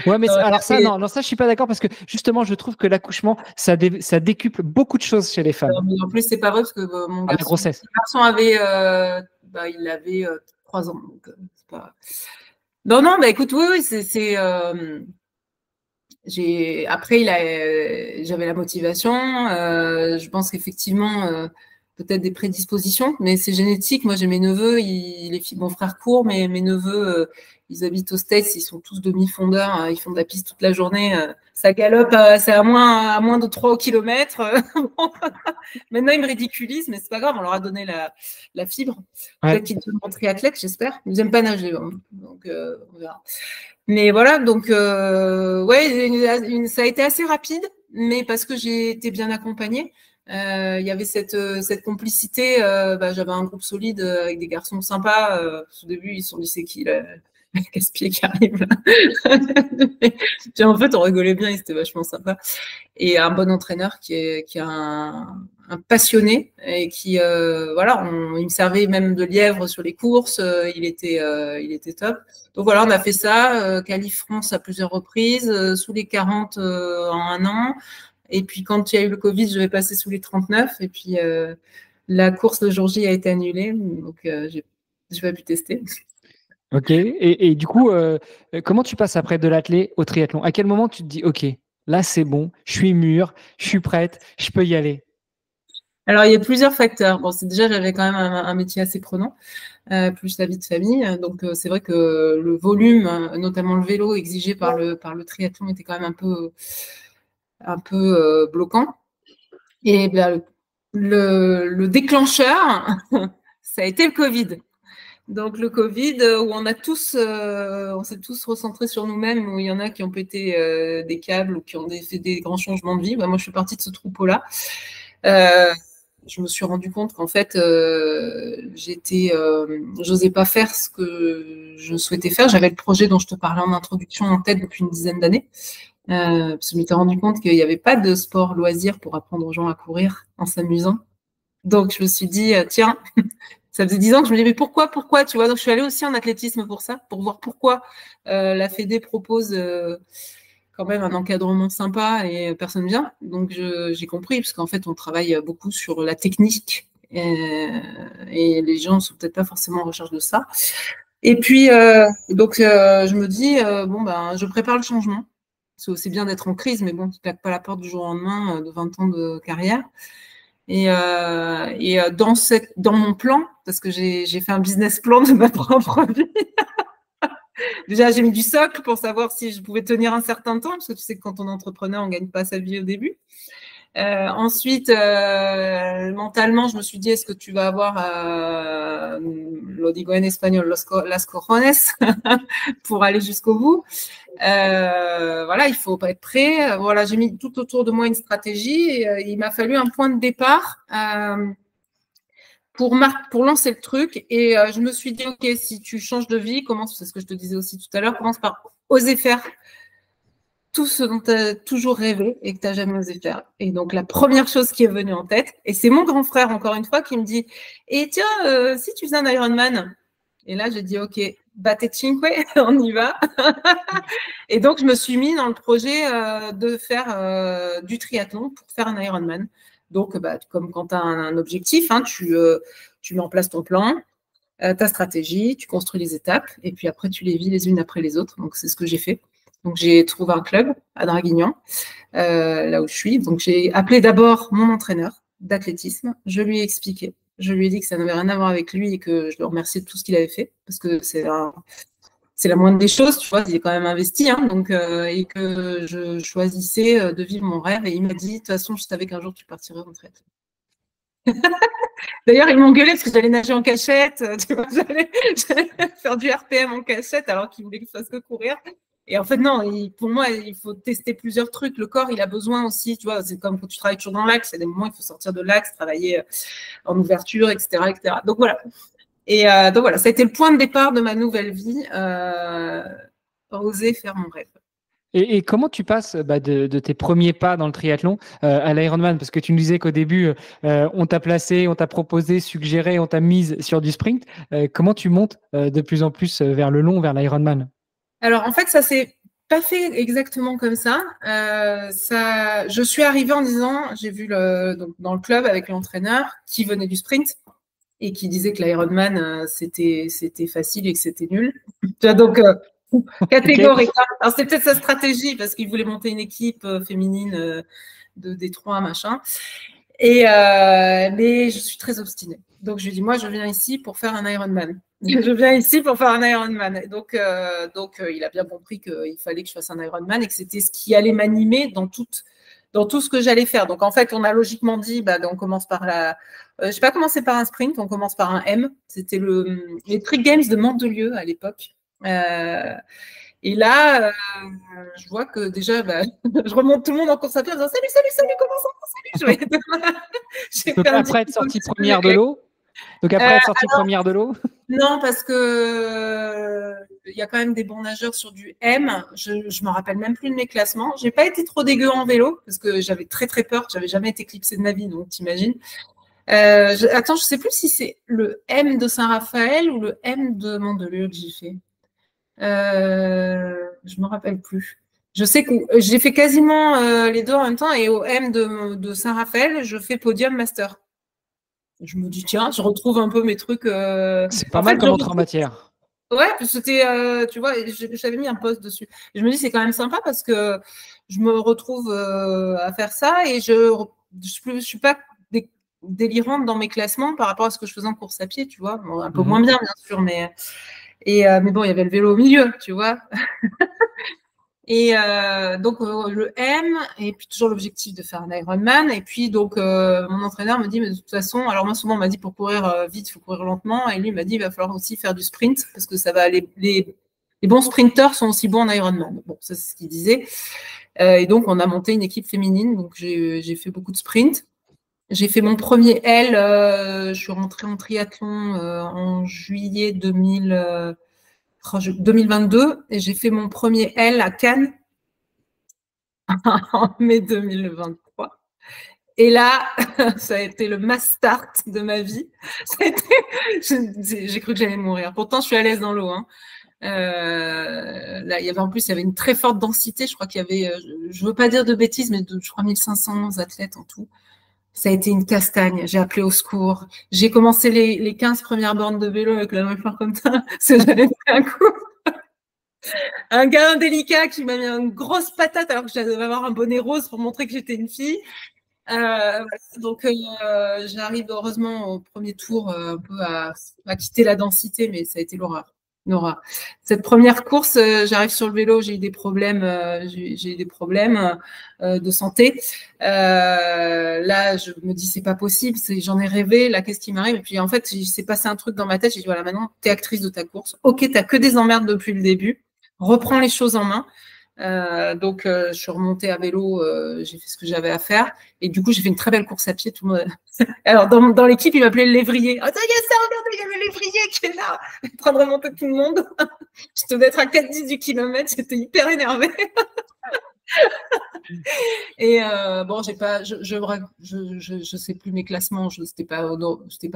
Ouais, mais alors ça, non, ça, je suis pas d'accord parce que justement, je trouve que l'accouchement, ça décuple beaucoup de choses chez les femmes. Mais en plus, c'est pas vrai parce que mon garçon avait 3 ans. Donc, c'est pas... Non, non, bah écoute, oui, après, j'avais la motivation. Je pense qu'effectivement, peut-être des prédispositions, mais c'est génétique. Moi, j'ai mes neveux, mon frère court, mais mes neveux, ils habitent aux States, ils sont tous demi-fondeurs, hein, ils font de la piste toute la journée. Ça galope, c'est à moins de 3 kilomètres. Maintenant, ils me ridiculisent, mais c'est pas grave, on leur a donné la fibre. Ouais. Peut-être qu'ils deviendront triathlètes, j'espère. Ils n'aiment pas nager, hein, donc on verra. Mais voilà, donc ouais, ça a été assez rapide, mais parce que j'ai été bien accompagnée. Il y avait cette complicité. J'avais un groupe solide avec des garçons sympas. Au début, ils se sont dit c'est qui le casse-pied qui arrive là. Puis en fait, on rigolait bien, c'était vachement sympa. Et un bon entraîneur qui est un passionné et qui voilà, il me servait même de lièvre sur les courses. Il était top. Donc voilà, on a fait ça. Qualif France à plusieurs reprises, sous les 40 en un an. Et puis quand il y a eu le Covid, je vais passer sous les 39. Et puis la course le jour J a été annulée, donc j'ai pas pu tester. Ok. Et du coup, comment tu passes après de l'athlé au triathlon? À quel moment tu te dis, ok, là c'est bon, je suis mûr, je suis prête, je peux y aller? Alors, il y a plusieurs facteurs. Bon, déjà, j'avais quand même un métier assez prenant, plus la vie de famille. Donc, c'est vrai que le volume, notamment le vélo exigé par le triathlon, était quand même un peu bloquant. Et bien, le déclencheur, ça a été le Covid. Donc, le Covid, où on s'est tous recentrés sur nous-mêmes, où il y en a qui ont pété des câbles ou qui ont fait des grands changements de vie. Moi, je suis partie de ce troupeau-là. Je me suis rendu compte qu'en fait, j'osais pas faire ce que je souhaitais faire. J'avais le projet dont je te parlais en introduction en tête depuis une dizaine d'années. Parce que je m'étais rendu compte qu'il n'y avait pas de sport loisir pour apprendre aux gens à courir en s'amusant. Donc, je me suis dit, tiens, ça faisait 10 ans que je me disais, mais pourquoi, tu vois. Donc, je suis allée aussi en athlétisme pour ça, pour voir pourquoi la Fédé propose quand même un encadrement sympa et personne vient. Donc, j'ai compris, parce qu'en fait, on travaille beaucoup sur la technique et les gens ne sont peut-être pas forcément en recherche de ça. Et puis, donc, je me dis, je prépare le changement. C'est aussi bien d'être en crise, mais bon, tu ne claques pas la porte du jour au lendemain de 20 ans de carrière. Et dans mon plan, parce que j'ai fait un business plan de ma propre vie, déjà, j'ai mis du socle pour savoir si je pouvais tenir un certain temps, parce que tu sais que quand on est entrepreneur, on ne gagne pas sa vie au début. Ensuite, mentalement, je me suis dit, est-ce que tu vas avoir, lo digo en espagnol, las cojones pour aller jusqu'au bout. Voilà, il faut pas être prêt. Voilà, j'ai mis tout autour de moi une stratégie et il m'a fallu un point de départ pour lancer le truc. Et je me suis dit, OK, si tu changes de vie, c'est ce que je te disais aussi tout à l'heure, commence par oser faire tout ce dont tu as toujours rêvé et que tu n'as jamais osé faire. Et donc, la première chose qui est venue en tête, et c'est mon grand frère, encore une fois, qui me dit, et tiens, si tu faisais un Ironman. Et là, j'ai dit, OK, batte cinque, on y va. Et donc, je me suis mis dans le projet de faire du triathlon pour faire un Ironman. Donc, comme quand tu as un objectif, hein, tu mets en place ton plan, ta stratégie, tu construis les étapes, et puis après, tu les vis les unes après les autres. Donc, c'est ce que j'ai fait. Donc, j'ai trouvé un club à Draguignan, là où je suis. Donc, j'ai appelé d'abord mon entraîneur d'athlétisme. Je lui ai expliqué. Je lui ai dit que ça n'avait rien à voir avec lui et que je le remerciais de tout ce qu'il avait fait, parce que c'est la moindre des choses, tu vois, il est quand même investi, hein, donc, et que je choisissais de vivre mon rêve. Et il m'a dit, de toute façon, je savais qu'un jour tu partirais en retraite. D'ailleurs, ils m'ont gueulé parce que j'allais nager en cachette, tu vois, j'allais faire du RPM en cachette alors qu'ils voulaient que je fasse que courir. Et en fait, non, pour moi, il faut tester plusieurs trucs. Le corps, il a besoin aussi, tu vois, c'est comme quand tu travailles toujours dans l'axe, il y a des moments où il faut sortir de l'axe, travailler en ouverture, etc., etc. Donc voilà. Et donc voilà, ça a été le point de départ de ma nouvelle vie, oser faire mon rêve. Et comment tu passes de tes premiers pas dans le triathlon à l'Ironman? Parce que tu nous disais qu'au début, on t'a placé, on t'a proposé, suggéré, on t'a mise sur du sprint. Comment tu montes de plus en plus vers le long, vers l'Ironman? Alors, en fait, ça s'est pas fait exactement comme ça. Je suis arrivée en disant, j'ai vu donc, dans le club avec l'entraîneur qui venait du sprint et qui disait que l'Ironman, c'était facile et que c'était nul. Donc, Catégorique. Okay. Alors, c'est peut-être sa stratégie parce qu'il voulait monter une équipe féminine de Détroit, machin. Mais je suis très obstinée. Donc, je lui dis, moi, je viens ici pour faire un Ironman. Je viens ici pour faire un Ironman. Donc, il a bien compris qu'il fallait que je fasse un Ironman et que c'était ce qui allait m'animer dans tout ce que j'allais faire. Donc, en fait, on a logiquement dit, on commence par je n'ai pas commencé par un sprint, on commence par un M. C'était les Trick Games de Mandelieu à l'époque. Et là, je vois que déjà, je remonte tout le monde en course à pied en disant salut, comment ça va, salut. Donc après être sortie première de l'eau. Première de l'eau. Non, parce que il y a quand même des bons nageurs sur du M. Je me rappelle même plus de mes classements. J'ai pas été trop dégueu en vélo parce que j'avais très très peur. J'avais jamais été clipsée de ma vie, donc t'imagines. Attends, je sais plus si c'est le M de Saint-Raphaël ou le M de Mandelieu que j'ai fait. Je me rappelle plus. Je sais que j'ai fait quasiment les deux en même temps et au M de Saint-Raphaël, je fais podium master. Je me dis tiens, je retrouve un peu mes trucs. C'est pas mal comme entrée en matière. Ouais, c'était, tu vois, j'avais mis un post dessus. Et je me dis c'est quand même sympa parce que je me retrouve à faire ça et je suis pas délirante dans mes classements par rapport à ce que je faisais en course à pied, tu vois. Bon, un peu moins bien sûr, mais bon, il y avait le vélo au milieu, tu vois. Et donc le M, et puis toujours l'objectif de faire un Ironman. Et puis donc mon entraîneur me dit, mais de toute façon, alors moi souvent on m'a dit pour courir vite, il faut courir lentement. Et lui il m'a dit, il va falloir aussi faire du sprint parce que ça va. Les bons sprinteurs sont aussi bons en Ironman. Bon, ça c'est ce qu'il disait. Et donc on a monté une équipe féminine. Donc j'ai fait beaucoup de sprint. J'ai fait mon premier L. Je suis rentrée en triathlon en juillet 2022 et j'ai fait mon premier L à Cannes en mai 2023. Et là, ça a été le mass start de ma vie. J'ai cru que j'allais mourir. Pourtant, je suis à l'aise dans l'eau. Hein. Là, il y avait une très forte densité. Je crois qu'il y avait, je veux pas dire de bêtises, mais je crois 1500 athlètes en tout. Ça a été une castagne. J'ai appelé au secours. J'ai commencé les 15 premières bornes de vélo avec la main comme ça. J'avais fait un coup. Un gars indélicat qui m'a mis une grosse patate alors que je devais avoir un bonnet rose pour montrer que j'étais une fille. Donc, j'arrive heureusement au premier tour un peu à quitter la densité, mais ça a été l'horreur. Cette première course, j'arrive sur le vélo, j'ai eu des problèmes, de santé. Là, je me dis c'est pas possible, j'en ai rêvé. Là, qu'est-ce qui m'arrive? Et puis en fait, il s'est passé un truc dans ma tête. J'ai dit voilà, maintenant t'es actrice de ta course. Ok, t'as que des emmerdes depuis le début. Reprends les choses en main. Donc, je suis remontée à vélo, j'ai fait ce que j'avais à faire. Et du coup, j'ai fait une très belle course à pied. Tout le monde... Alors, dans l'équipe, il m'appelait le lévrier. Oh, ça y est, ça, regardez, il y avait le lévrier qui est là, en train de remonter tout le monde. Je devais être à 4,10 du kilomètre, j'étais hyper énervée. Et bon, je sais plus mes classements, c'était pas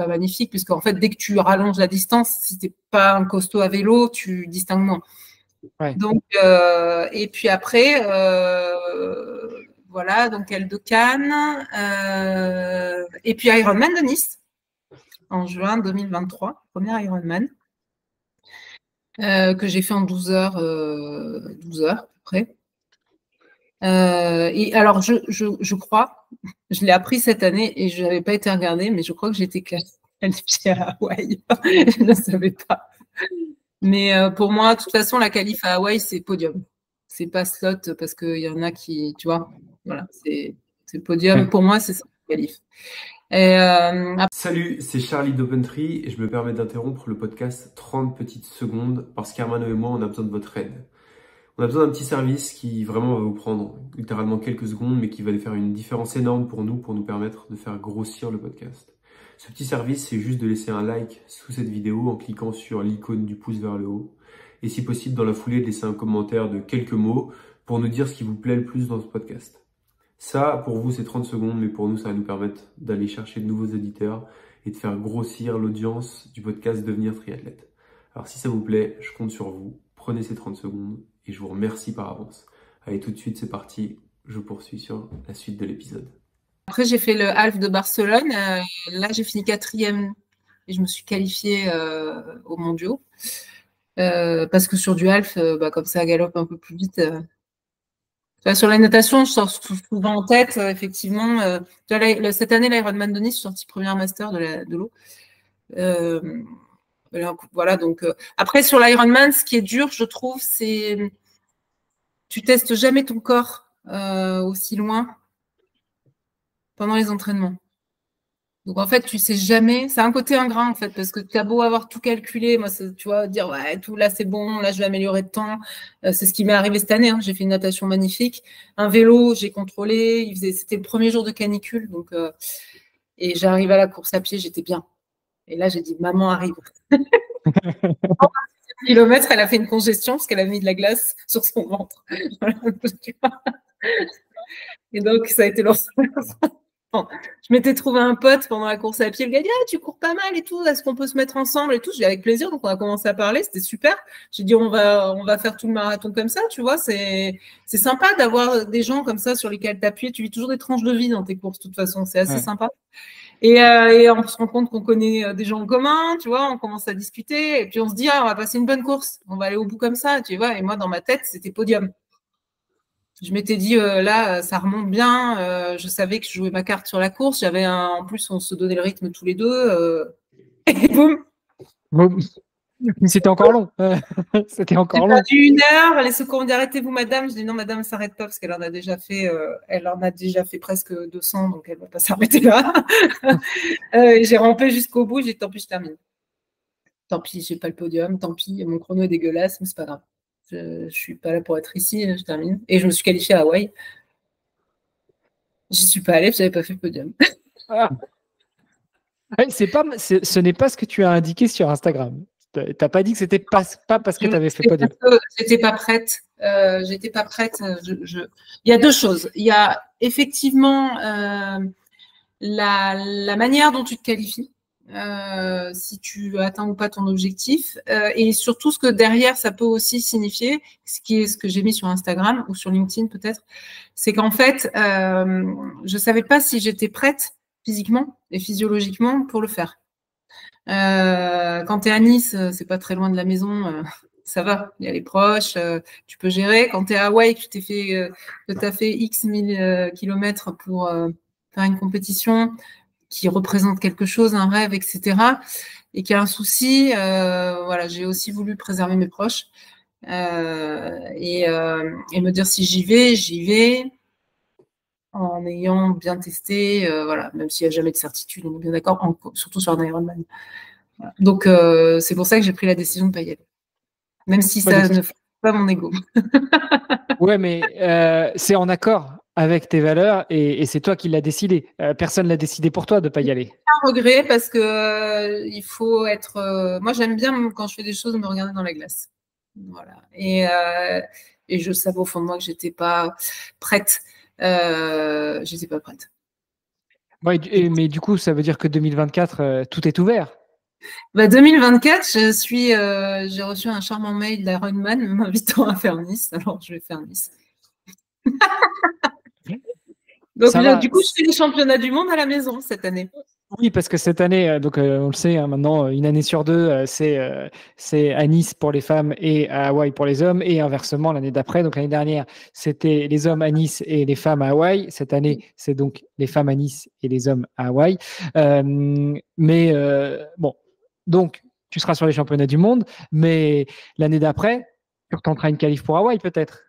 magnifique, puisqu'en fait, dès que tu rallonges la distance, si t'es pas un costaud à vélo, tu distingues moins. Ouais. Donc, et puis après, voilà, donc elle de Cannes, et puis Ironman de Nice, en juin 2023, premier Ironman, que j'ai fait en 12 heures à peu près. Et alors, je crois, je l'ai appris cette année et je n'avais pas été regardée, mais je crois que j'étais qualifiée à Hawaï. Je ne savais pas. Mais pour moi, de toute façon, la qualif à Hawaï, c'est podium. C'est pas slot parce qu'il y en a qui, tu vois, voilà, c'est podium. Ouais. Pour moi, c'est ça, la qualif. Salut, c'est Charlie d'Opentree et je me permets d'interrompre le podcast 30 petites secondes parce qu'Armano et moi, on a besoin de votre aide. On a besoin d'un petit service qui vraiment va vous prendre littéralement quelques secondes, mais qui va faire une différence énorme pour nous permettre de faire grossir le podcast. Ce petit service, c'est juste de laisser un like sous cette vidéo en cliquant sur l'icône du pouce vers le haut. Et si possible, dans la foulée, de laisser un commentaire de quelques mots pour nous dire ce qui vous plaît le plus dans ce podcast. Ça, pour vous, c'est 30 secondes, mais pour nous, ça va nous permettre d'aller chercher de nouveaux éditeurs et de faire grossir l'audience du podcast Devenir Triathlète. Alors si ça vous plaît, je compte sur vous. Prenez ces 30 secondes et je vous remercie par avance. Allez, tout de suite, c'est parti. Je poursuis sur la suite de l'épisode. Après, j'ai fait le half de Barcelone. Là, j'ai fini 4e et je me suis qualifiée aux mondiaux. Parce que sur du half, comme ça galope un peu plus vite. Sur la natation, je sors souvent en tête, effectivement. Cette année, l'Ironman de Nice, je suis sortie première master de l'eau. Voilà, donc après sur l'Ironman, ce qui est dur, je trouve, c'est tu testes jamais ton corps aussi loin pendant les entraînements. Donc en fait, tu sais jamais, c'est un côté ingrat en fait, parce que tu as beau avoir tout calculé, moi, tu vois, dire ouais, tout là c'est bon, là je vais améliorer de temps. C'est ce qui m'est arrivé cette année, hein. J'ai fait une natation magnifique. Un vélo, j'ai contrôlé, c'était le premier jour de canicule, donc et j'arrive à la course à pied, j'étais bien. Et là, j'ai dit, maman arrive. Kilomètres, elle a fait une congestion parce qu'elle a mis de la glace sur son ventre. Et donc, ça a été l'horreur. Bon, je m'étais trouvé un pote pendant la course à pied. Le gars dit, ah, tu cours pas mal et tout. Est-ce qu'on peut se mettre ensemble et tout? Je dis, avec plaisir. Donc, on a commencé à parler. C'était super. J'ai dit, on va faire tout le marathon comme ça. Tu vois, c'est sympa d'avoir des gens comme ça sur lesquels t'appuies. Tu vis toujours des tranches de vie dans tes courses, de toute façon. C'est assez sympa. Et on se rend compte qu'on connaît des gens en commun, tu vois, on commence à discuter, et puis on se dit, ah, on va passer une bonne course, on va aller au bout comme ça, tu vois. Et moi, dans ma tête, c'était podium. Je m'étais dit, là, ça remonte bien, je savais que je jouais ma carte sur la course, en plus, on se donnait le rythme tous les deux, et boum. C'était encore long. C'était encore long. J'ai perdu 1 heure, les secours m'ont dit, arrêtez-vous, madame. Je dis, non, madame, s'arrête pas, parce qu'elle en a déjà fait, presque 200, donc elle ne va pas s'arrêter là. J'ai rampé jusqu'au bout, j'ai dit, tant pis, je termine. Tant pis, j'ai pas le podium, tant pis, mon chrono est dégueulasse, mais c'est pas grave. Je suis pas là pour être ici, je termine. Et je me suis qualifiée à Hawaï. J'y suis pas allée, je n'avais pas fait le podium. Ah. Ce n'est pas ce que tu as indiqué sur Instagram. Tu n'as pas dit que c'était pas parce que tu avais fait podium. J'étais pas prête. J'étais pas prête. Il y a deux choses. Il y a effectivement la manière dont tu te qualifies. Si tu atteins ou pas ton objectif, et surtout ce que derrière ça peut aussi signifier, ce que j'ai mis sur Instagram ou sur LinkedIn peut-être, c'est qu'en fait, je savais pas si j'étais prête physiquement et physiologiquement pour le faire. Quand tu es à Nice, c'est pas très loin de la maison, ça va, il y a les proches, tu peux gérer. Quand tu es à Hawaï, que tu as fait X 1000 kilomètres pour faire une compétition qui représente quelque chose, un rêve, etc., et qu'il y a un souci, voilà, j'ai aussi voulu préserver mes proches et me dire si j'y vais en ayant bien testé, voilà, même s'il n'y a jamais de certitude, on est bien d'accord, surtout sur un Ironman. Voilà. Donc, c'est pour ça que j'ai pris la décision de ne pas y aller, même si ça ne fait pas mon ego. Ouais, mais c'est en accord avec tes valeurs et c'est toi qui l'as décidé. Personne l'a décidé pour toi de ne pas y aller. Un regret parce que il faut être. Moi, j'aime bien quand je fais des choses me regarder dans la glace. Voilà. Et je savais au fond de moi que j'étais pas prête. J'étais pas prête. Ouais, mais du coup, ça veut dire que 2024, tout est ouvert. 2024, j'ai reçu un charmant mail d'Ironman m'invitant à faire Nice. Alors, je vais faire Nice. Donc, du coup, je fais les championnats du monde à la maison cette année. Oui, parce que cette année, donc on le sait, hein, maintenant, une année sur deux, c'est à Nice pour les femmes et à Hawaï pour les hommes, et inversement l'année d'après. Donc l'année dernière, c'était les hommes à Nice et les femmes à Hawaï. Cette année, c'est donc les femmes à Nice et les hommes à Hawaï. Mais bon, donc tu seras sur les championnats du monde, mais l'année d'après, tu retenteras une qualif pour Hawaï peut-être.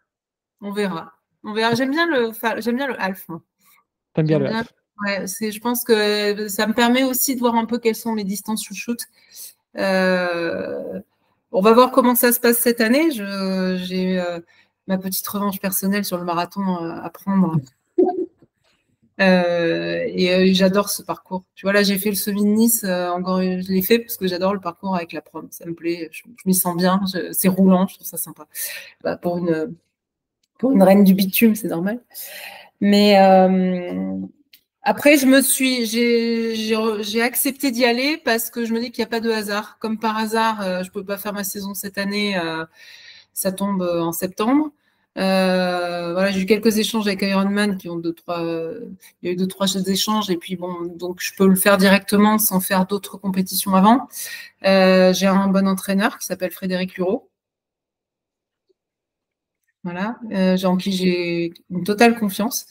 On verra. On verra. J'aime bien le half. T'aimes bien le half. Ouais, je pense que ça me permet aussi de voir un peu quelles sont les distances shoot. On va voir comment ça se passe cette année. J'ai ma petite revanche personnelle sur le marathon à prendre. Et j'adore ce parcours. Tu vois, là, j'ai fait le semi de Nice. Encore, je l'ai fait parce que j'adore le parcours avec la prom. Ça me plaît. Je m'y sens bien. C'est roulant. Je trouve ça sympa. Pour une reine du bitume, c'est normal. Mais après, j'ai accepté d'y aller parce que je me dis qu'il n'y a pas de hasard. Comme par hasard, je ne peux pas faire ma saison cette année, ça tombe en septembre. Voilà, j'ai eu quelques échanges avec Ironman qui ont il y a eu 2-3 échanges et puis bon, donc je peux le faire directement sans faire d'autres compétitions avant. J'ai un bon entraîneur qui s'appelle Frédéric Lureau. Voilà, en qui j'ai une totale confiance.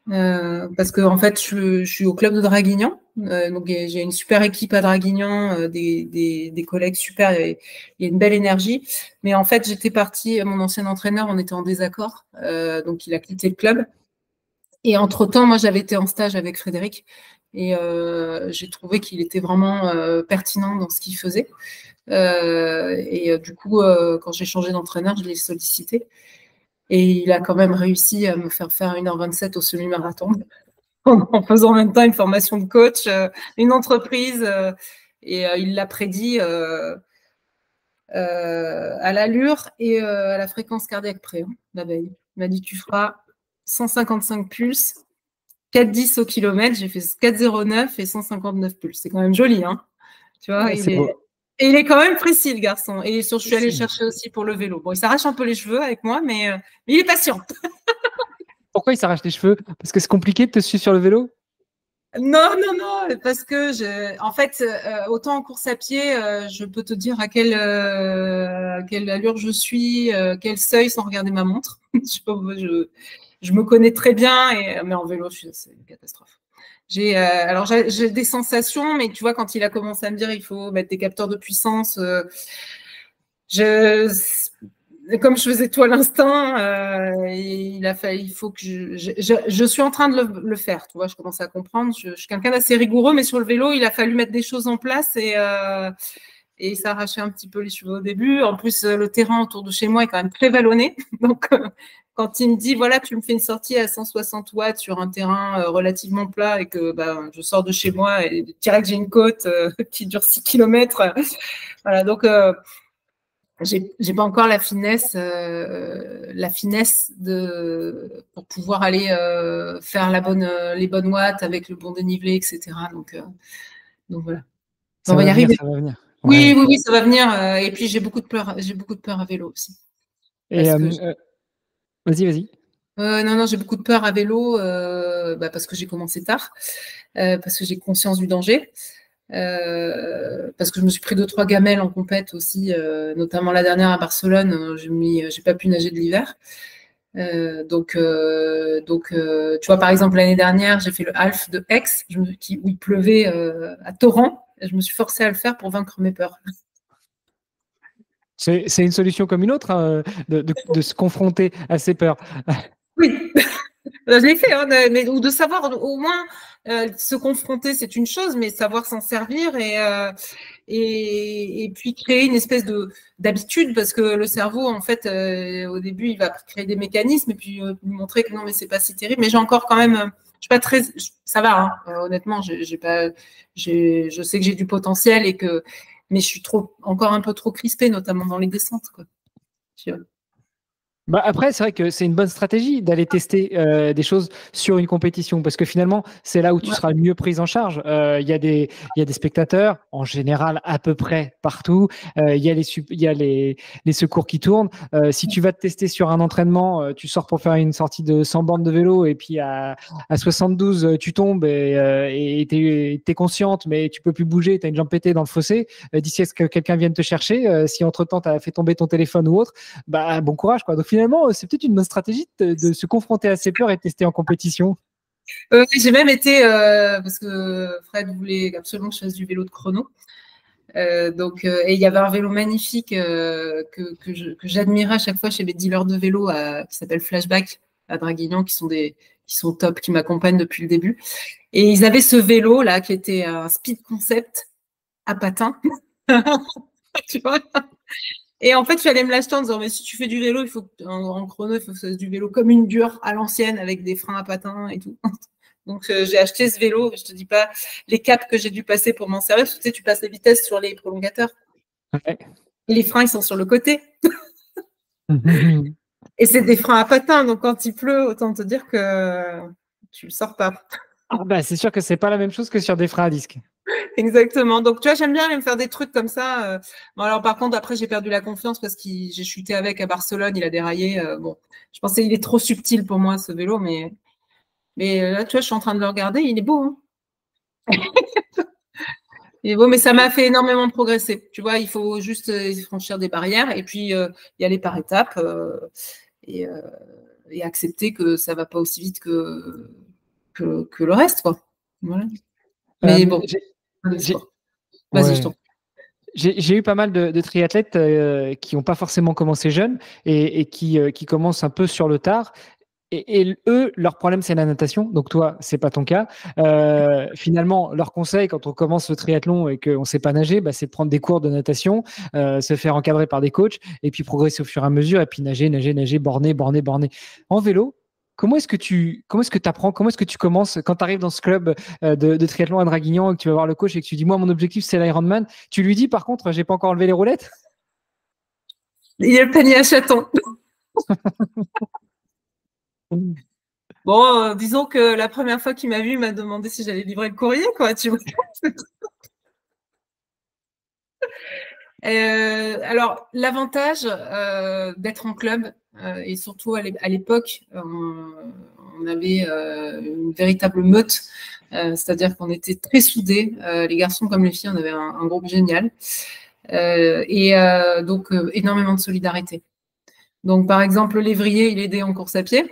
Parce que en fait, je suis au club de Draguignan, donc j'ai une super équipe à Draguignan, des collègues super, il y a une belle énergie. Mais en fait, j'étais partie, mon ancien entraîneur, on était en désaccord, donc il a quitté le club. Et entre-temps, moi, j'avais été en stage avec Frédéric et j'ai trouvé qu'il était vraiment pertinent dans ce qu'il faisait. Du coup, quand j'ai changé d'entraîneur, je l'ai sollicité. Et il a quand même réussi à me faire 1h27 au semi-marathon en faisant en même temps une formation de coach, une entreprise. Il l'a prédit à l'allure et à la fréquence cardiaque près, la veille. Il m'a dit, tu feras 155 pulses, 4,10 au kilomètre. J'ai fait 4,09 et 159 pulses. C'est quand même joli, hein, tu vois. Ouais, Et il est quand même précis, le garçon. Et je suis allée le chercher aussi pour le vélo. Bon, il s'arrache un peu les cheveux avec moi, mais il est patient. Pourquoi il s'arrache les cheveux? Parce que c'est compliqué de te suivre sur le vélo? Non, parce que en fait, autant en course à pied, je peux te dire à quelle allure je suis, quel seuil sans regarder ma montre. Je me connais très bien, mais en vélo, c'est une catastrophe. Alors j'ai des sensations, mais tu vois, quand il a commencé à me dire il faut mettre des capteurs de puissance, comme je faisais tout à l'instant, il faut que je suis en train de le faire, tu vois, je commence à comprendre. Je suis quelqu'un d'assez rigoureux, mais sur le vélo, il a fallu mettre des choses en place et ça arrachait un petit peu les cheveux au début. En plus, le terrain autour de chez moi est quand même très vallonné. Donc, quand il me dit, voilà, tu me fais une sortie à 160 watts sur un terrain relativement plat et que je sors de chez moi et direct, j'ai une côte qui dure 6 km. Voilà, donc j'ai pas encore la finesse pour pouvoir aller faire les bonnes watts avec le bon dénivelé, etc. Donc voilà. Ça on va y arriver. Ça va venir. Ouais. Oui, ça va venir. Et puis j'ai beaucoup de peur à vélo aussi. Et vas-y. Non, j'ai beaucoup de peur à vélo parce que j'ai commencé tard, parce que j'ai conscience du danger. Parce que je me suis pris 2-3 gamelles en compète aussi, notamment la dernière à Barcelone, j'ai pas pu nager de l'hiver. Donc, tu vois, par exemple, l'année dernière, j'ai fait le half de Aix, où il pleuvait à torrent. Je me suis forcée à le faire pour vaincre mes peurs. C'est une solution comme une autre, hein, de se confronter à ses peurs. Oui, je l'ai fait, hein, ou de savoir au moins se confronter, c'est une chose, mais savoir s'en servir et puis créer une espèce d'habitude, parce que le cerveau, en fait, au début, il va créer des mécanismes et puis montrer que non, mais c'est pas si terrible. Mais j'ai encore quand même, je suis pas très, ça va, hein, honnêtement, je sais que j'ai du potentiel mais je suis encore un peu trop crispée, notamment dans les descentes, quoi. Après, c'est vrai que c'est une bonne stratégie d'aller tester des choses sur une compétition, parce que finalement, c'est là où tu seras le mieux prise en charge. Il y a des spectateurs, en général, à peu près partout. Il y a les secours qui tournent. Si tu vas te tester sur un entraînement, tu sors pour faire une sortie de 100 bornes de vélo et puis à 72, tu tombes et tu es consciente, mais tu peux plus bouger, tu as une jambe pétée dans le fossé. D'ici à ce que quelqu'un vienne te chercher, si entre-temps, tu as fait tomber ton téléphone ou autre, bon courage, quoi. Donc finalement, c'est peut-être une bonne stratégie de se confronter à ses peurs et tester en compétition. J'ai même été, parce que Fred voulait absolument que je fasse du vélo de chrono. Et il y avait un vélo magnifique que j'admirais à chaque fois chez mes dealers de vélo qui s'appelle Flashback à Draguignan, qui sont top, qui m'accompagnent depuis le début. Et ils avaient ce vélo là qui était un speed concept à patins. Tu vois. Et en fait, je suis allée me l'acheter en disant, mais si tu fais du vélo, en chrono, il faut que tu fasses du vélo comme une dure à l'ancienne avec des freins à patins et tout. Donc, j'ai acheté ce vélo. Je te dis pas les caps que j'ai dû passer pour m'en servir. Parce que, tu sais, tu passes les vitesses sur les prolongateurs. Ouais. Et les freins, ils sont sur le côté. Et c'est des freins à patins. Donc, quand il pleut, autant te dire que tu le sors pas. C'est sûr que c'est pas la même chose que sur des freins à disque. Exactement. Donc, tu vois, j'aime bien aller me faire des trucs comme ça. Bon, alors, par contre, après, j'ai perdu la confiance parce que j'ai chuté avec à Barcelone, il a déraillé. Bon, je pensais qu'il est trop subtil pour moi, ce vélo, mais là, tu vois, je suis en train de le regarder, il est beau. Hein. Il est beau, mais ça m'a fait énormément progresser. Tu vois, il faut juste franchir des barrières et puis y aller par étapes et accepter que ça va pas aussi vite que le reste, quoi. Voilà. Mais bon, vas-y, je t'en prie. J'ai eu pas mal de triathlètes qui n'ont pas forcément commencé jeunes et qui commencent un peu sur le tard. Et eux, leur problème, c'est la natation. Donc toi, c'est pas ton cas. Finalement, leur conseil quand on commence le triathlon et qu'on ne sait pas nager, bah, c'est de prendre des cours de natation, se faire encadrer par des coachs et puis progresser au fur et à mesure et puis nager, borner. En vélo, comment est-ce que tu apprends? Comment est-ce que tu commences quand tu arrives dans ce club de triathlon à Draguignan et que tu vas voir le coach et que tu dis, moi, mon objectif, c'est l'Ironman. Tu lui dis, par contre, j'ai pas encore enlevé les roulettes? Il y a le panier à chatons. Bon, disons que la première fois qu'il m'a vu, il m'a demandé si j'allais livrer le courrier, quoi, tu vois. Alors, l'avantage d'être en club, et surtout à l'époque, on avait une véritable meute, c'est-à-dire qu'on était très soudés, les garçons comme les filles, on avait un groupe génial, donc énormément de solidarité. Donc, par exemple, l'évrier, il aidait en course à pied.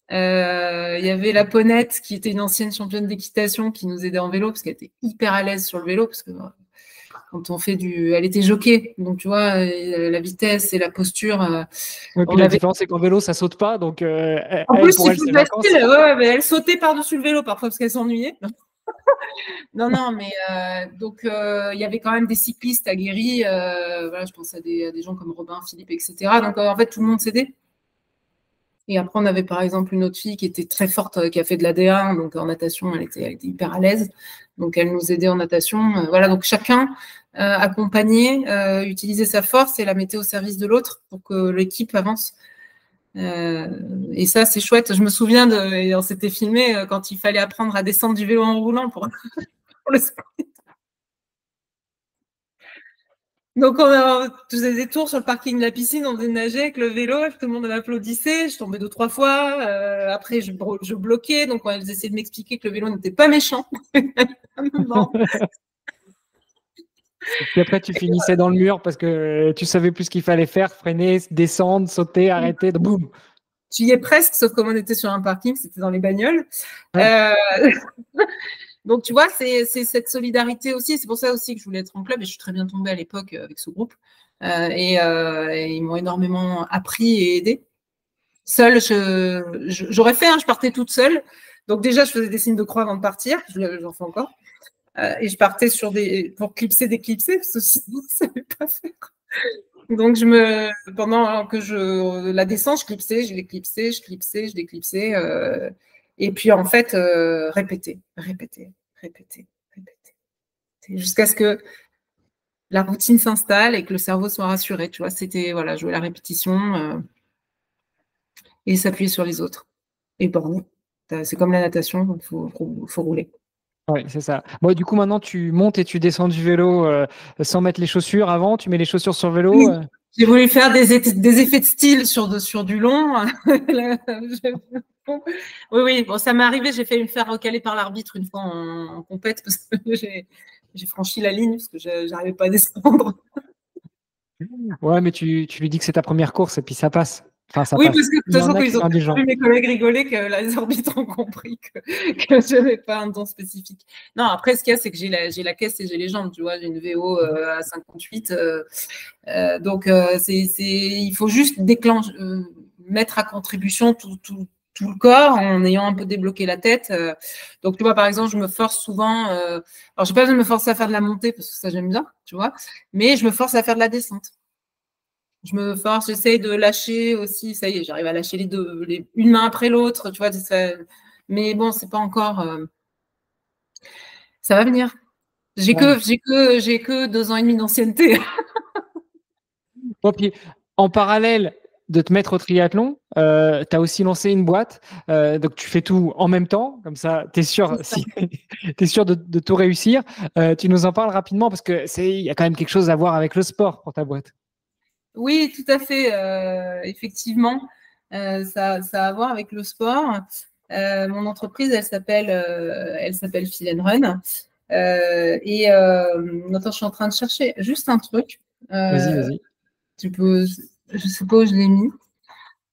Il y avait la Ponette qui était une ancienne championne d'équitation qui nous aidait en vélo parce qu'elle était hyper à l'aise sur le vélo parce que quand on fait elle était jockey, donc tu vois la vitesse et la posture. La différence c'est qu'en vélo ça saute pas, donc en plus c'est plus facile. Mais elle sautait par-dessus le vélo parfois parce qu'elle s'ennuyait. non, mais donc il y avait quand même des cyclistes aguerris. Voilà, je pense à des gens comme Robin, Philippe, etc. Donc en fait tout le monde s'aidait. Et après, on avait par exemple une autre fille qui était très forte, qui a fait de la D1, donc en natation, elle était hyper à l'aise. Donc, elle nous aidait en natation. Voilà, donc chacun accompagnait, utilisait sa force et la mettait au service de l'autre pour que l'équipe avance. Et ça, c'est chouette. Je me souviens, on s'était filmé quand il fallait apprendre à descendre du vélo en roulant pour le sprint. Donc, on faisait des tours sur le parking de la piscine, on faisait nager avec le vélo, tout le monde m'applaudissait, je tombais 2-3 fois, après je bloquais, donc elles essayaient de m'expliquer que le vélo n'était pas méchant. Et après, tu finissais dans le mur parce que tu savais plus ce qu'il fallait faire, freiner, descendre, sauter, arrêter, boum. Tu y es presque, sauf comme on était sur un parking, c'était dans les bagnoles. Ouais. Donc, tu vois, c'est cette solidarité aussi. C'est pour ça aussi que je voulais être en club et je suis très bien tombée à l'époque avec ce groupe. Et ils m'ont énormément appris et aidé. Seule, j'aurais fait, je partais toute seule. Donc, déjà, je faisais des signes de croix avant de partir. J'en fais encore. Et je partais pour clipser, déclipser, parce que sinon, je ne savais pas faire. Donc, pendant que la descente, je clipsais, je déclipsais, je déclipsais. Et puis, en fait, répéter. Jusqu'à ce que la routine s'installe et que le cerveau soit rassuré. Tu vois, c'était jouer la répétition et s'appuyer sur les autres. Et borner. C'est comme la natation, il faut rouler. Oui, c'est ça. Bon, du coup, maintenant, tu montes et tu descends du vélo sans mettre les chaussures avant. Tu mets les chaussures sur le vélo. Oui. J'ai voulu faire des effets de style sur du long. Oui. Bon, ça m'est arrivé. J'ai fait me faire recaler par l'arbitre une fois en compète parce que j'ai franchi la ligne parce que je n'arrivais pas à descendre. Ouais, mais tu lui dis que c'est ta première course et puis ça passe. Enfin, ça oui, passe. parce que de toute façon, quand ils ont vu mes collègues rigoler, que les arbitres ont compris que je n'avais pas un don spécifique. Non, après, ce qu'il y a, c'est que j'ai la caisse et j'ai les jambes. Tu vois, j'ai une VO à 58. Donc, il faut juste mettre à contribution tout le corps en ayant un peu débloqué la tête. Donc, tu vois, par exemple, je me force souvent. Alors, je n'ai pas besoin de me forcer à faire de la montée parce que ça, j'aime bien, tu vois. Mais je me force à faire de la descente. Je me force, j'essaye de lâcher aussi. Ça y est, j'arrive à lâcher les deux, une main après l'autre, tu vois. Mais bon, c'est pas encore. Ça va venir. J'ai que 2 ans et demi d'ancienneté. Bon, puis en parallèle, de te mettre au triathlon. Tu as aussi lancé une boîte. Donc, tu fais tout en même temps. Comme ça, tu es sûr, t'es sûr de tout réussir. Tu nous en parles rapidement parce qu'il y a quand même quelque chose à voir avec le sport pour ta boîte. Oui, tout à fait. Effectivement, ça a à voir avec le sport. Mon entreprise, elle s'appelle Feel & Run. Attends, je suis en train de chercher juste un truc. Vas-y. Tu peux, je sais pas où je l'ai mis.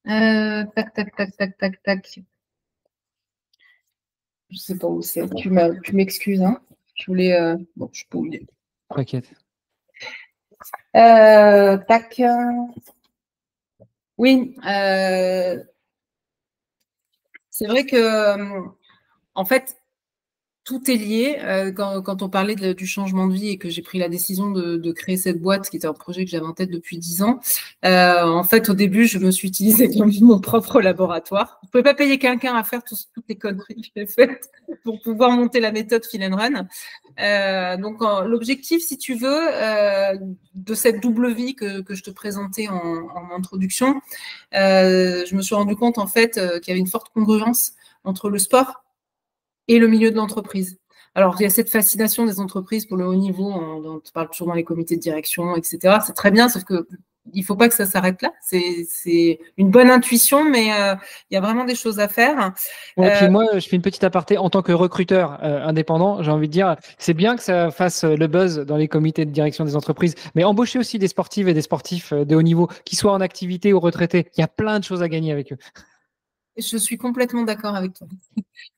Tac, tac, tac, tac, tac, tac. Je sais pas où c'est. Tu m'excuses, hein. Je voulais. Bon, je peux oublier. T'inquiète. Tac. Oui. C'est vrai que, en fait, tout est lié. Quand on parlait du changement de vie et que j'ai pris la décision de créer cette boîte, qui était un projet que j'avais en tête depuis 10 ans, en fait, au début, je me suis utilisée comme mon propre laboratoire. Je ne pouvais pas payer quelqu'un à faire toutes les conneries que j'ai faites pour pouvoir monter la méthode Feel & Run. Donc, l'objectif, si tu veux, de cette double vie que je te présentais en introduction, je me suis rendu compte, en fait, qu'il y avait une forte congruence entre le sport et le milieu de l'entreprise. Alors, il y a cette fascination des entreprises pour le haut niveau, dont on parle toujours dans les comités de direction, etc. C'est très bien, sauf que il ne faut pas que ça s'arrête là. C'est une bonne intuition, mais il y a vraiment des choses à faire. Et puis moi, je fais une petite aparté. En tant que recruteur indépendant, j'ai envie de dire, c'est bien que ça fasse le buzz dans les comités de direction des entreprises, mais embaucher aussi des sportives et des sportifs de haut niveau, qu'ils soient en activité ou retraités, il y a plein de choses à gagner avec eux. Je suis complètement d'accord avec toi.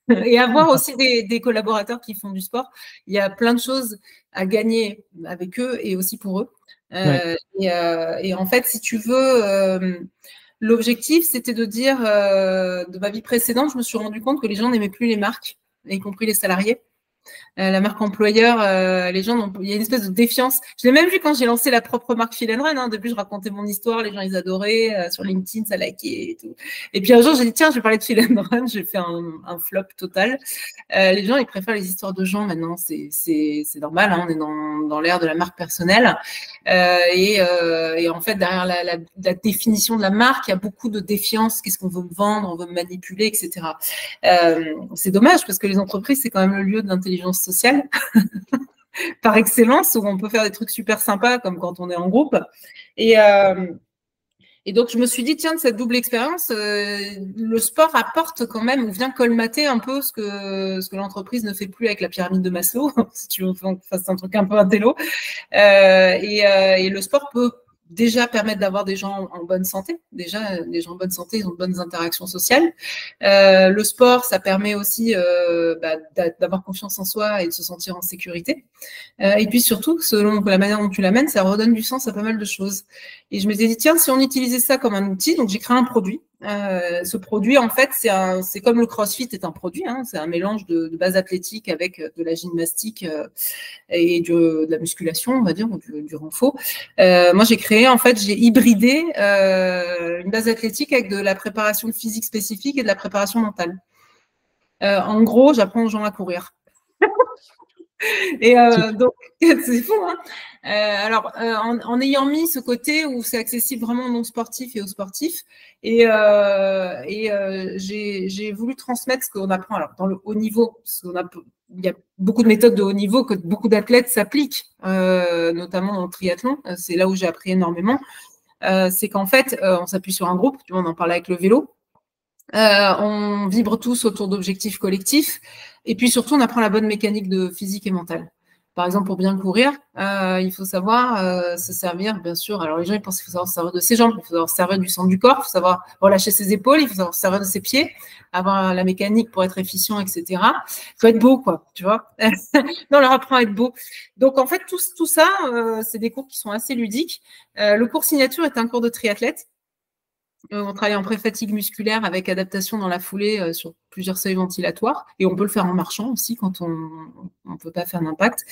Et avoir aussi des collaborateurs qui font du sport, il y a plein de choses à gagner avec eux et aussi pour eux. Et en fait, si tu veux, l'objectif, c'était de dire, de ma vie précédente, je me suis rendu compte que les gens n'aimaient plus les marques, y compris les salariés. La marque employeur, les gens, il y a une espèce de défiance. Je l'ai même vu quand j'ai lancé la propre marque Feel & Run. Au début, je racontais mon histoire, les gens, ils adoraient. Sur LinkedIn, ça likait et tout. Et puis un jour, j'ai dit, tiens, je vais parler de Feel & Run. J'ai fait un flop total. Les gens, ils préfèrent les histoires de gens maintenant. C'est normal, hein, on est dans l'ère de la marque personnelle. Et en fait, derrière la définition de la marque, il y a beaucoup de défiance. Qu'est-ce qu'on veut me vendre? On veut me manipuler, etc. C'est dommage parce que les entreprises, c'est quand même le lieu de l'intelligence sociale par excellence, où on peut faire des trucs super sympas comme quand on est en groupe. Et donc, je me suis dit, tiens, de cette double expérience, le sport apporte quand même, ou vient colmater un peu ce que l'entreprise ne fait plus avec la pyramide de Maslow, si tu veux qu'on fasse un truc un peu intello. Et le sport peut déjà permettre d'avoir des gens en bonne santé. Déjà, les gens en bonne santé, ils ont de bonnes interactions sociales. Le sport, ça permet aussi d'avoir confiance en soi et de se sentir en sécurité. Et puis surtout, selon la manière dont tu l'amènes, ça redonne du sens à pas mal de choses. Et je m'étais dit, tiens, si on utilisait ça comme un outil, donc j'ai créé un produit. Ce produit, en fait, c'est comme le CrossFit est un produit, hein, c'est un mélange de base athlétique avec de la gymnastique et de la musculation, on va dire, ou du renfort. Moi, j'ai hybridé une base athlétique avec de la préparation physique spécifique et de la préparation mentale. En gros, j'apprends aux gens à courir. Et donc, c'est fou, hein. En ayant mis ce côté où c'est accessible vraiment aux non-sportifs et aux sportifs, j'ai voulu transmettre ce qu'on apprend. Alors, dans le haut niveau, il y a beaucoup de méthodes de haut niveau que beaucoup d'athlètes s'appliquent, notamment dans le triathlon. C'est là où j'ai appris énormément. C'est qu'en fait, on s'appuie sur un groupe, tu vois, on en parle avec le vélo. On vibre tous autour d'objectifs collectifs et puis surtout on apprend la bonne mécanique de physique et mentale. Par exemple, pour bien courir, il faut savoir se servir, bien sûr. Alors les gens ils pensent qu'il faut savoir se servir de ses jambes, il faut savoir se servir du centre du corps, il faut savoir relâcher ses épaules, il faut savoir se servir de ses pieds, avoir la mécanique pour être efficient, etc. Il faut être beau, quoi, tu vois. Non, on leur apprend à être beau. Donc en fait, tout ça, c'est des cours qui sont assez ludiques. Le cours signature est un cours de triathlète. On travaille en pré-fatigue musculaire avec adaptation dans la foulée sur plusieurs seuils ventilatoires. Et on peut le faire en marchant aussi quand on ne peut pas faire d'impact.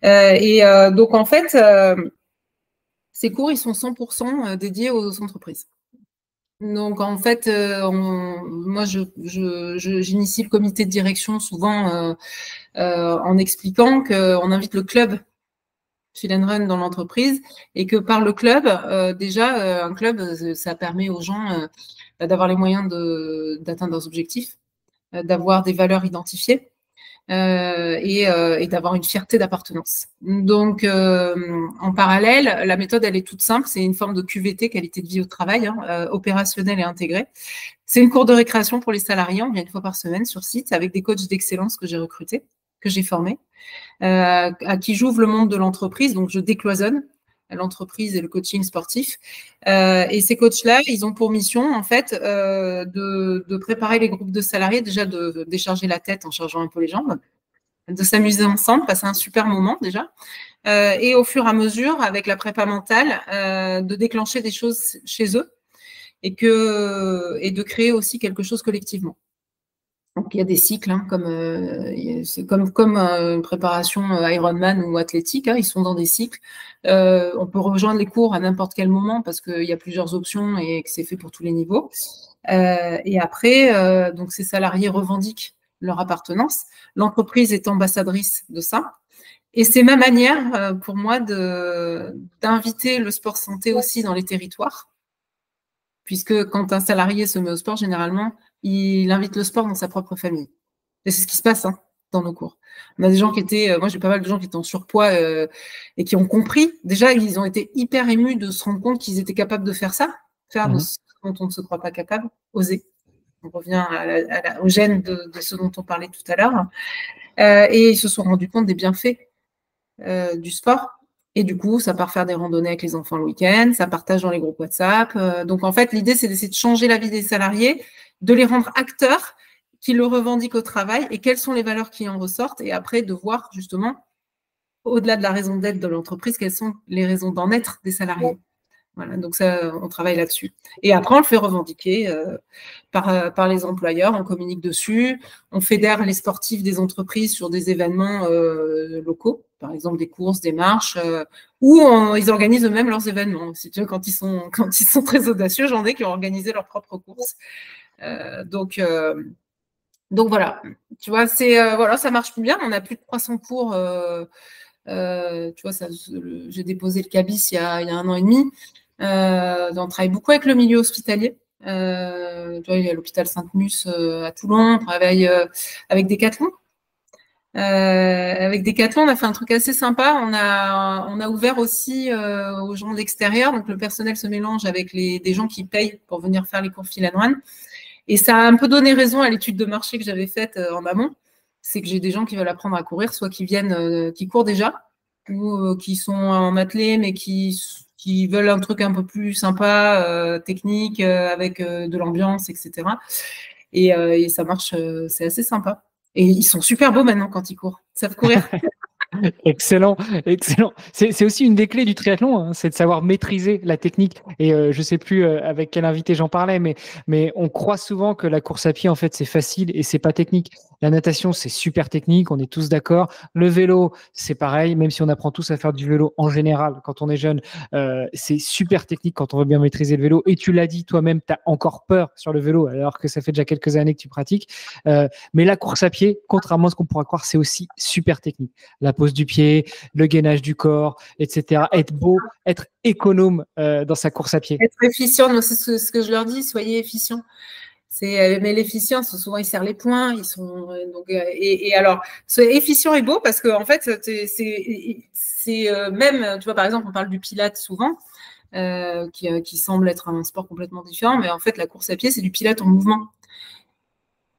Donc, en fait, ces cours, ils sont 100% dédiés aux entreprises. Donc, en fait, moi, j'initie le comité de direction souvent en expliquant qu'on invite le club Fill and Run dans l'entreprise et que par le club, déjà, un club, ça permet aux gens d'avoir les moyens d'atteindre leurs objectifs, d'avoir des valeurs identifiées et d'avoir une fierté d'appartenance. Donc, en parallèle, la méthode, elle est toute simple. C'est une forme de QVT, qualité de vie au travail, opérationnelle et intégrée. C'est une cour de récréation pour les salariés. On vient une fois par semaine sur site avec des coachs d'excellence que j'ai recrutés, que j'ai formés, à qui j'ouvre le monde de l'entreprise. Donc, je décloisonne l'entreprise et le coaching sportif. Et ces coachs-là, ils ont pour mission, en fait, de préparer les groupes de salariés, déjà de décharger la tête en chargeant un peu les jambes, de s'amuser ensemble, passer un super moment déjà, et au fur et à mesure, avec la prépa mentale, de déclencher des choses chez eux et de créer aussi quelque chose collectivement. Donc, il y a des cycles, c'est comme une préparation Ironman ou athlétique, ils sont dans des cycles. On peut rejoindre les cours à n'importe quel moment parce qu'il y a plusieurs options et que c'est fait pour tous les niveaux. Et après, donc ces salariés revendiquent leur appartenance. L'entreprise est ambassadrice de ça. Et c'est ma manière, pour moi, d'inviter le sport santé aussi dans les territoires. Puisque quand un salarié se met au sport, généralement, il invite le sport dans sa propre famille. Et c'est ce qui se passe dans nos cours. On a des gens qui étaient, moi j'ai pas mal de gens qui étaient en surpoids et qui ont compris. Déjà, ils ont été hyper émus de se rendre compte qu'ils étaient capables de faire ça, de ce dont on ne se croit pas capable, oser. On revient au gène de ce dont on parlait tout à l'heure. Et ils se sont rendus compte des bienfaits du sport. Et du coup, ça part faire des randonnées avec les enfants le week-end, ça partage dans les groupes WhatsApp. Donc, en fait, l'idée, c'est d'essayer de changer la vie des salariés, de les rendre acteurs qui le revendiquent au travail et quelles sont les valeurs qui en ressortent. Et après, de voir justement, au-delà de la raison d'être de l'entreprise, quelles sont les raisons d'en être des salariés. Voilà, donc ça, on travaille là-dessus. Et après, on le fait revendiquer par les employeurs, on communique dessus, on fédère les sportifs des entreprises sur des événements locaux, par exemple des courses, des marches, ou ils organisent eux-mêmes leurs événements. Si tu veux, quand ils sont très audacieux, j'en ai qui ont organisé leurs propres courses. Donc voilà, tu vois, voilà, ça marche plus bien. On a plus de 300 cours. Tu vois, j'ai déposé le CABIS il y a 1 an et demi. On travaille beaucoup avec le milieu hospitalier. Tu vois, il y a l'hôpital Sainte-Musse à Toulon. On travaille avec Decathlon. Avec Decathlon, on a fait un truc assez sympa. On a ouvert aussi aux gens de l'extérieur. Donc, le personnel se mélange avec des gens qui payent pour venir faire les cours Fill and Run. Et ça a un peu donné raison à l'étude de marché que j'avais faite en amont. C'est que j'ai des gens qui veulent apprendre à courir, soit qui viennent, qui courent déjà, ou qui sont en athlée, mais qui veulent un truc un peu plus sympa, technique, avec de l'ambiance, etc. Et ça marche, c'est assez sympa. Et ils sont super beaux maintenant quand ils courent. Ils savent courir. Excellent, excellent. C'est aussi une des clés du triathlon, c'est de savoir maîtriser la technique. Et je sais plus avec quel invité j'en parlais, mais on croit souvent que la course à pied, en fait, c'est facile et c'est pas technique. La natation, c'est super technique, on est tous d'accord. Le vélo, c'est pareil, même si on apprend tous à faire du vélo en général quand on est jeune, c'est super technique quand on veut bien maîtriser le vélo. Et tu l'as dit toi-même, tu as encore peur sur le vélo alors que ça fait déjà quelques années que tu pratiques. Mais la course à pied, contrairement à ce qu'on pourrait croire, c'est aussi super technique. La pose du pied, le gainage du corps, etc. Être beau, être économe dans sa course à pied. Être efficient, c'est ce que je leur dis, soyez efficients. Mais l'efficience, souvent, ils serrent les poings. Et alors, soyez efficient et beau parce que en fait, c'est même, tu vois, par exemple, on parle du Pilates souvent, qui semble être un sport complètement différent, mais en fait, la course à pied, c'est du Pilates en mouvement.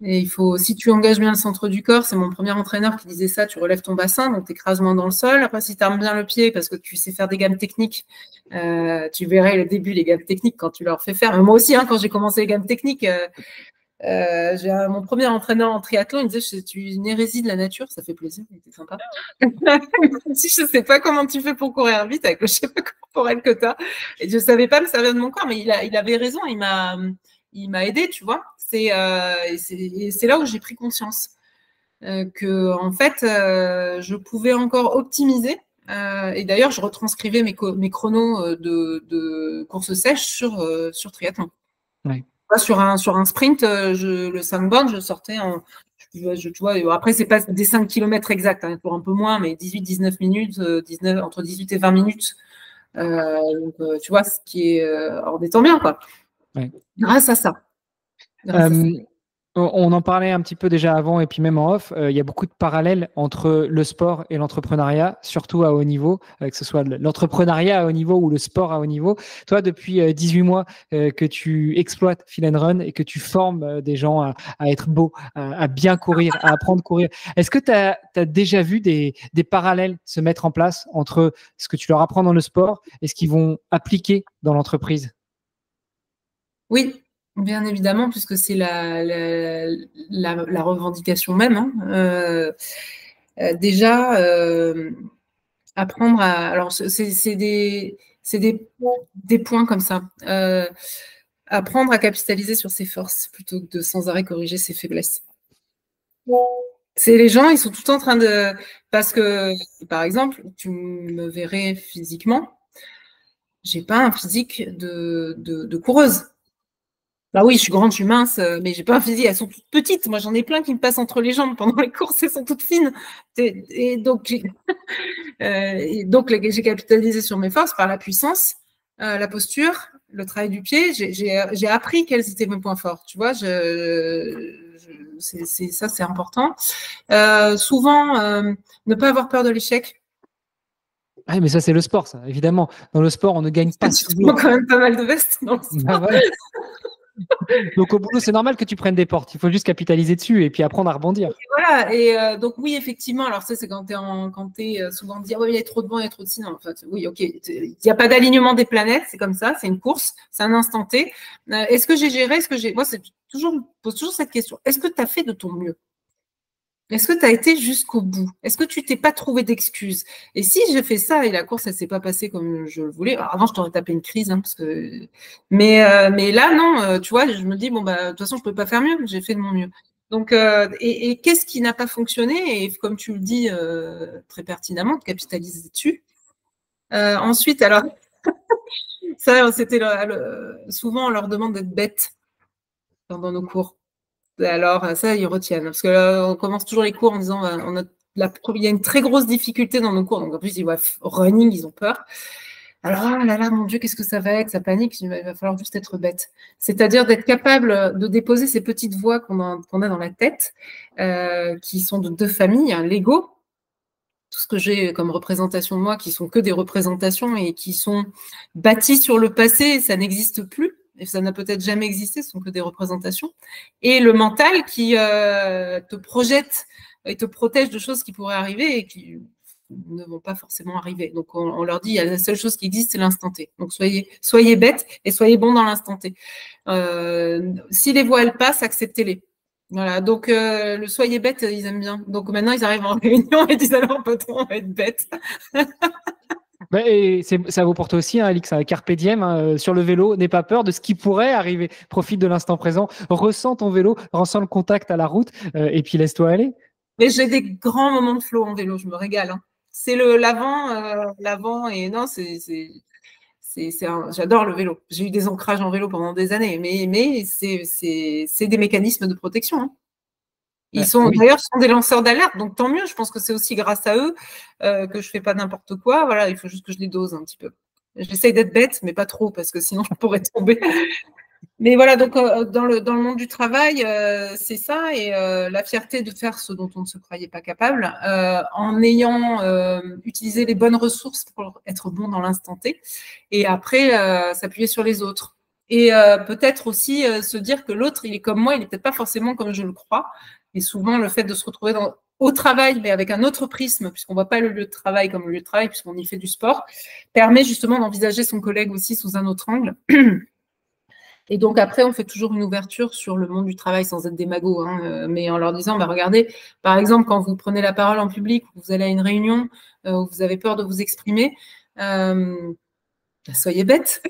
Et si tu engages bien le centre du corps, c'est mon premier entraîneur qui disait ça, tu relèves ton bassin, donc tu écrases moins dans le sol. Après, si tu armes bien le pied, parce que tu sais faire des gammes techniques, tu verrais le début, les gammes techniques, quand tu leur fais faire. Mais moi aussi, quand j'ai commencé les gammes techniques, mon premier entraîneur en triathlon, il me disait, tu es une hérésie de la nature, ça fait plaisir, c'était sympa. Si je ne sais pas comment tu fais pour courir vite avec le schéma corporel que tu as. Et je ne savais pas me servir de mon corps, mais il avait raison, il m'a aidé, tu vois. C'est là où j'ai pris conscience que en fait, je pouvais encore optimiser. Et d'ailleurs, je retranscrivais mes chronos de course sèche sur triathlon. Ouais. Sur un sprint, le 5 bornes, je sortais en tu vois, après, c'est pas des 5 km exacts, hein, pour un peu moins, mais 18-19 minutes, entre 18 et 20 minutes. Donc, tu vois, ce qui est en étant bien, quoi. Ouais. Grâce à ça. On en parlait un petit peu déjà avant et puis même en off, il y a beaucoup de parallèles entre le sport et l'entrepreneuriat, surtout à haut niveau, que ce soit l'entrepreneuriat à haut niveau ou le sport à haut niveau. Toi, depuis 18 mois que tu exploites Feel & Run et que tu formes des gens à être beaux, à bien courir, à apprendre à courir, est-ce que tu as déjà vu des parallèles se mettre en place entre ce que tu leur apprends dans le sport et ce qu'ils vont appliquer dans l'entreprise? Oui, bien évidemment, puisque c'est la revendication même. Hein. Déjà, apprendre à… Alors, c'est des points comme ça. Apprendre à capitaliser sur ses forces plutôt que de sans arrêt corriger ses faiblesses. C'est les gens, ils sont tout le temps en train de… Parce que, par exemple, tu me verrais physiquement, j'ai pas un physique de coureuse. Bah oui, je suis grande, je suis mince, mais j'ai pas un physique, elles sont toutes petites. Moi, j'en ai plein qui me passent entre les jambes pendant les courses, elles sont toutes fines. Et donc, j'ai capitalisé sur mes forces par la puissance, la posture, le travail du pied. J'ai appris quels étaient mes points forts. Tu vois, ça, c'est important. Souvent, ne pas avoir peur de l'échec. Ah, mais ça, c'est le sport, ça, évidemment. Dans le sport, on ne gagne pas Tu toujours. prends quand même pas mal de vestes dans le sport. Bah, voilà. Donc, au boulot, c'est normal que tu prennes des portes. Il faut juste capitaliser dessus et puis apprendre à rebondir. Et voilà. Et donc, oui, effectivement. Alors, ça, c'est quand tu es souvent dit, oui, il y a trop de vent, il y a trop de sinon. En fait, oui, OK. Il n'y a pas d'alignement des planètes. C'est comme ça. C'est une course. C'est un instant T. Est-ce que j'ai géré? Moi, pose toujours cette question. Est-ce que tu as fait de ton mieux? Est-ce que tu as été jusqu'au bout? Est-ce que tu t'es pas trouvé d'excuses? Et si j'ai fait ça et la course, elle s'est pas passée comme je le voulais, alors avant, je t'aurais tapé une crise, hein, parce que… mais là, non, tu vois, je me dis, bon, bah, de toute façon, je peux pas faire mieux, j'ai fait de mon mieux. Donc, et qu'est-ce qui n'a pas fonctionné? Et comme tu le dis très pertinemment, de capitaliser dessus. Ensuite, alors, ça, c'était souvent, on leur demande d'être bêtes dans nos cours. Alors, ça, ils retiennent. Parce que là, on commence toujours les cours en disant il y a une très grosse difficulté dans nos cours. Donc, en plus, ils voient running, ils ont peur. Alors, ah là là, mon Dieu, qu'est-ce que ça va être? Ça panique. Il va falloir juste être bête. C'est-à-dire d'être capable de déposer ces petites voix qu'on a dans la tête, qui sont de deux familles, hein, l'ego, tout ce que j'ai comme représentation de moi, qui sont que des représentations et qui sont bâties sur le passé, ça n'existe plus. Et ça n'a peut-être jamais existé, ce sont que des représentations. Et le mental qui te projette et te protège de choses qui pourraient arriver et qui ne vont pas forcément arriver. Donc, on leur dit, la seule chose qui existe, c'est l'instant T. Donc, soyez bêtes et soyez bons dans l'instant T. Si les voix, elles passent, acceptez-les. Voilà, donc le soyez bête, ils aiment bien. Donc maintenant, ils arrivent en réunion et disent alors, patron, on va être bête. Et ça vaut pour toi aussi, hein, Alix, carpe diem, hein, sur le vélo, n'aie pas peur de ce qui pourrait arriver. Profite de l'instant présent, ressens ton vélo, ressens le contact à la route et puis laisse-toi aller. Mais j'ai des grands moments de flow en vélo, je me régale. Hein. C'est l'avant et non, j'adore le vélo. J'ai eu des ancrages en vélo pendant des années, mais c'est des mécanismes de protection. Hein. D'ailleurs, ce sont des lanceurs d'alerte, donc tant mieux. Je pense que c'est aussi grâce à eux que je fais pas n'importe quoi. Voilà, il faut juste que je les dose un petit peu. J'essaye d'être bête, mais pas trop, parce que sinon je pourrais tomber. Mais voilà, donc dans le monde du travail, c'est ça, et la fierté de faire ce dont on ne se croyait pas capable, en ayant utilisé les bonnes ressources pour être bon dans l'instant T, et après s'appuyer sur les autres. Et peut-être aussi se dire que l'autre, il est comme moi, il n'est peut-être pas forcément comme je le crois. Et souvent, le fait de se retrouver au travail, mais avec un autre prisme, puisqu'on ne voit pas le lieu de travail comme le lieu de travail, puisqu'on y fait du sport, permet justement d'envisager son collègue aussi sous un autre angle. Et donc après, on fait toujours une ouverture sur le monde du travail sans être démago, hein, mais en leur disant, bah, regardez, par exemple, quand vous prenez la parole en public, vous allez à une réunion, où vous avez peur de vous exprimer, soyez bêtes.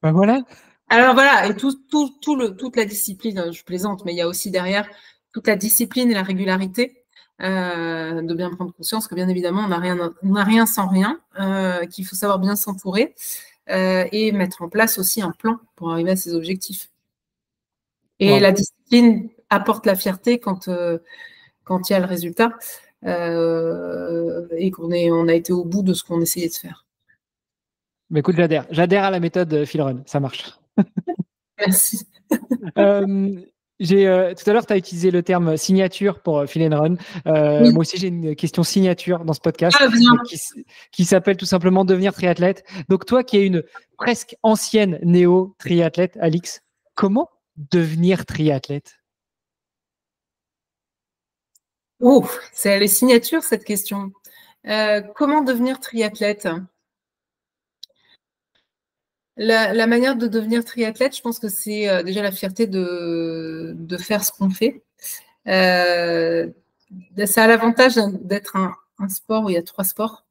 Ben voilà. Alors voilà, et toute la discipline, je plaisante, mais il y a aussi derrière toute la discipline et la régularité, de bien prendre conscience que bien évidemment, on n'a rien sans rien, qu'il faut savoir bien s'entourer et mettre en place aussi un plan pour arriver à ses objectifs. Et la discipline apporte la fierté quand il y a le résultat et on a été au bout de ce qu'on essayait de faire. Mais écoute, j'adhère à la méthode Feel Run, ça marche. Merci. Tout à l'heure, tu as utilisé le terme signature pour Feel Run. Oui. Moi aussi, j'ai une question signature dans ce podcast bien. qui s'appelle tout simplement devenir triathlète. Donc, toi qui es une presque ancienne néo-triathlète, Alix, comment devenir triathlète? Oh, c'est les signatures, cette question. Comment devenir triathlète? La manière de devenir triathlète, je pense que c'est déjà la fierté de faire ce qu'on fait. Ça a l'avantage d'être un sport où il y a 3 sports,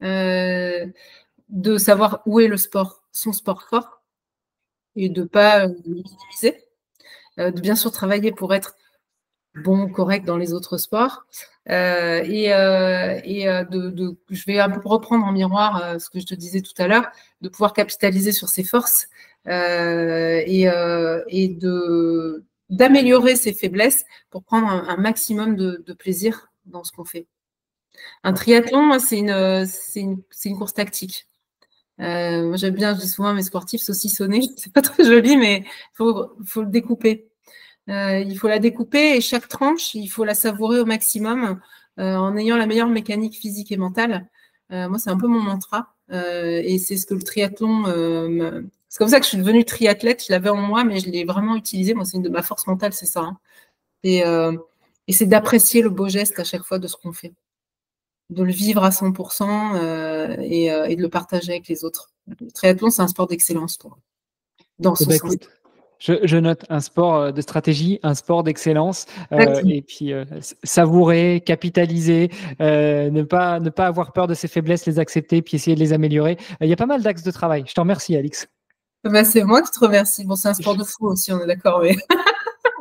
de savoir où est le sport, son sport fort, et de ne pas le minimiser, de bien sûr travailler pour être bon, correct dans les autres sports. Je vais un peu reprendre en miroir ce que je te disais tout à l'heure, de pouvoir capitaliser sur ses forces d'améliorer ses faiblesses pour prendre un maximum de plaisir dans ce qu'on fait. Un triathlon, moi, c'est une course tactique. Moi, j'aime bien, je dis souvent à mes sportifs, saucissonner, c'est pas très joli, mais faut le découper. Il faut la découper et chaque tranche, il faut la savourer au maximum en ayant la meilleure mécanique physique et mentale. Moi, c'est un peu mon mantra et c'est ce que le triathlon. C'est comme ça que je suis devenue triathlète. Je l'avais en moi, mais je l'ai vraiment utilisé. Moi, c'est une de ma forces mentales, c'est ça. Hein. Et c'est d'apprécier le beau geste à chaque fois de ce qu'on fait, de le vivre à 100% et de le partager avec les autres. Le triathlon, c'est un sport d'excellence pour moi, dans son sens. Écoute, je note un sport de stratégie, un sport d'excellence, et puis savourer, capitaliser, ne pas avoir peur de ses faiblesses, les accepter, puis essayer de les améliorer. Il y a pas mal d'axes de travail. Je te remercie, Alix. C'est moi qui te remercie. Bon, c'est un sport de fou aussi, on est d'accord. Mais...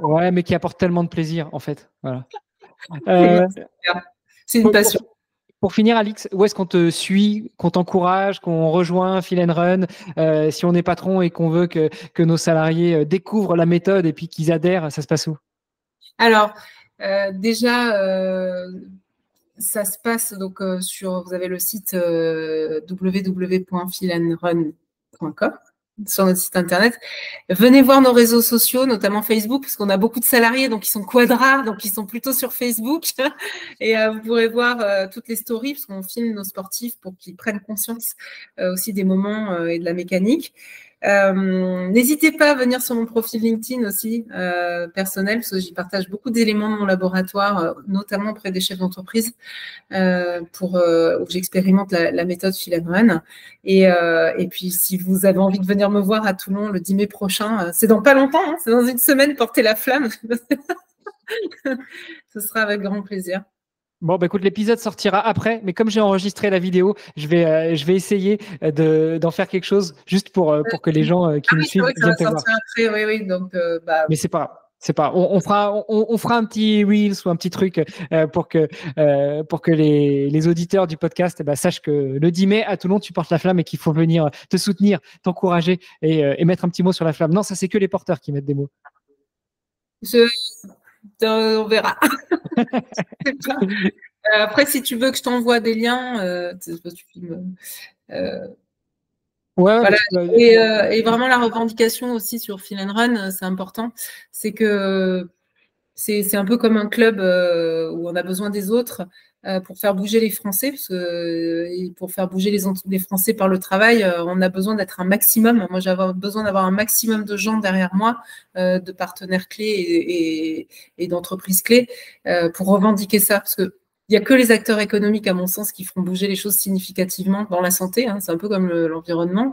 ouais, mais qui apporte tellement de plaisir, en fait. Voilà. C'est une passion. Pour finir, Alix, où est-ce qu'on te suit, qu'on t'encourage, qu'on rejoint Feel Run si on est patron et qu'on veut que nos salariés découvrent la méthode et puis qu'ils adhèrent, ça se passe où? Alors, déjà, ça se passe donc vous avez le site www.feelandrun.com sur notre site internet. Venez voir nos réseaux sociaux, notamment Facebook, parce qu'on a beaucoup de salariés, donc ils sont quadras, donc ils sont plutôt sur Facebook. Et vous pourrez voir toutes les stories, parce qu'on filme nos sportifs pour qu'ils prennent conscience aussi des moments et de la mécanique. N'hésitez pas à venir sur mon profil LinkedIn aussi personnel, parce que j'y partage beaucoup d'éléments de mon laboratoire, notamment auprès des chefs d'entreprise, où j'expérimente la méthode Feel Run. Et puis, si vous avez envie de venir me voir à Toulon le 10 mai prochain, c'est dans pas longtemps, hein, c'est dans une semaine, portez la flamme. Ce sera avec grand plaisir. Bon, bah écoute, l'épisode sortira après, mais comme j'ai enregistré la vidéo, je vais essayer d'en faire quelque chose juste pour que les gens qui me suivent viennent te voir. Après, oui, donc, mais c'est pas grave. C'est pas. On fera un petit reels ou un petit truc pour que les auditeurs du podcast sachent que le 10 mai à Toulon tu portes la flamme et qu'il faut venir te soutenir, t'encourager et mettre un petit mot sur la flamme. Non, ça c'est que les porteurs qui mettent des mots. On verra. Après, si tu veux que je t'envoie des liens, voilà. Et vraiment la revendication aussi sur Feel Run, c'est important. C'est que c'est un peu comme un club où on a besoin des autres pour faire bouger les Français, et pour faire bouger les Français par le travail, on a besoin d'être un maximum. Moi, j'avais besoin d'avoir un maximum de gens derrière moi, de partenaires clés et d'entreprises clés pour revendiquer ça, parce que il n'y a que les acteurs économiques, à mon sens, qui feront bouger les choses significativement dans la santé. Hein, c'est un peu comme l'environnement.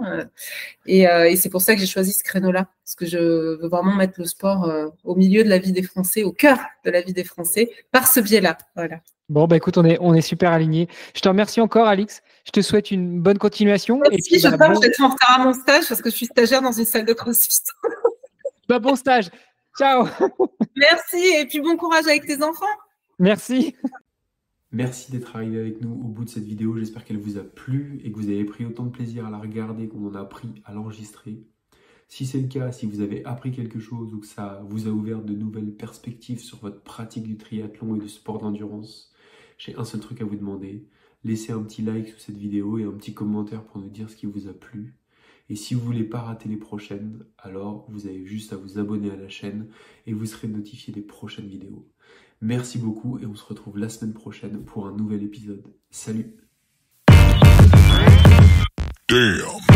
Et c'est pour ça que j'ai choisi ce créneau-là, parce que je veux vraiment mettre le sport au milieu de la vie des Français, au cœur de la vie des Français, par ce biais-là. Voilà. Bon, bah écoute, on est super alignés. Je te remercie encore, Alix. Je te souhaite une bonne continuation. Merci, et puis, je vais être en retard à mon stage, parce que je suis stagiaire dans une salle de CrossFit. Bon stage. Ciao. Merci, et puis bon courage avec tes enfants. Merci. Merci d'être arrivé avec nous au bout de cette vidéo. J'espère qu'elle vous a plu et que vous avez pris autant de plaisir à la regarder qu'on en a pris à l'enregistrer. Si c'est le cas, si vous avez appris quelque chose ou que ça vous a ouvert de nouvelles perspectives sur votre pratique du triathlon et du sport d'endurance, j'ai un seul truc à vous demander. Laissez un petit like sous cette vidéo et un petit commentaire pour nous dire ce qui vous a plu. Et si vous voulez pas rater les prochaines, alors vous avez juste à vous abonner à la chaîne et vous serez notifié des prochaines vidéos. Merci beaucoup et on se retrouve la semaine prochaine pour un nouvel épisode. Salut! Damn.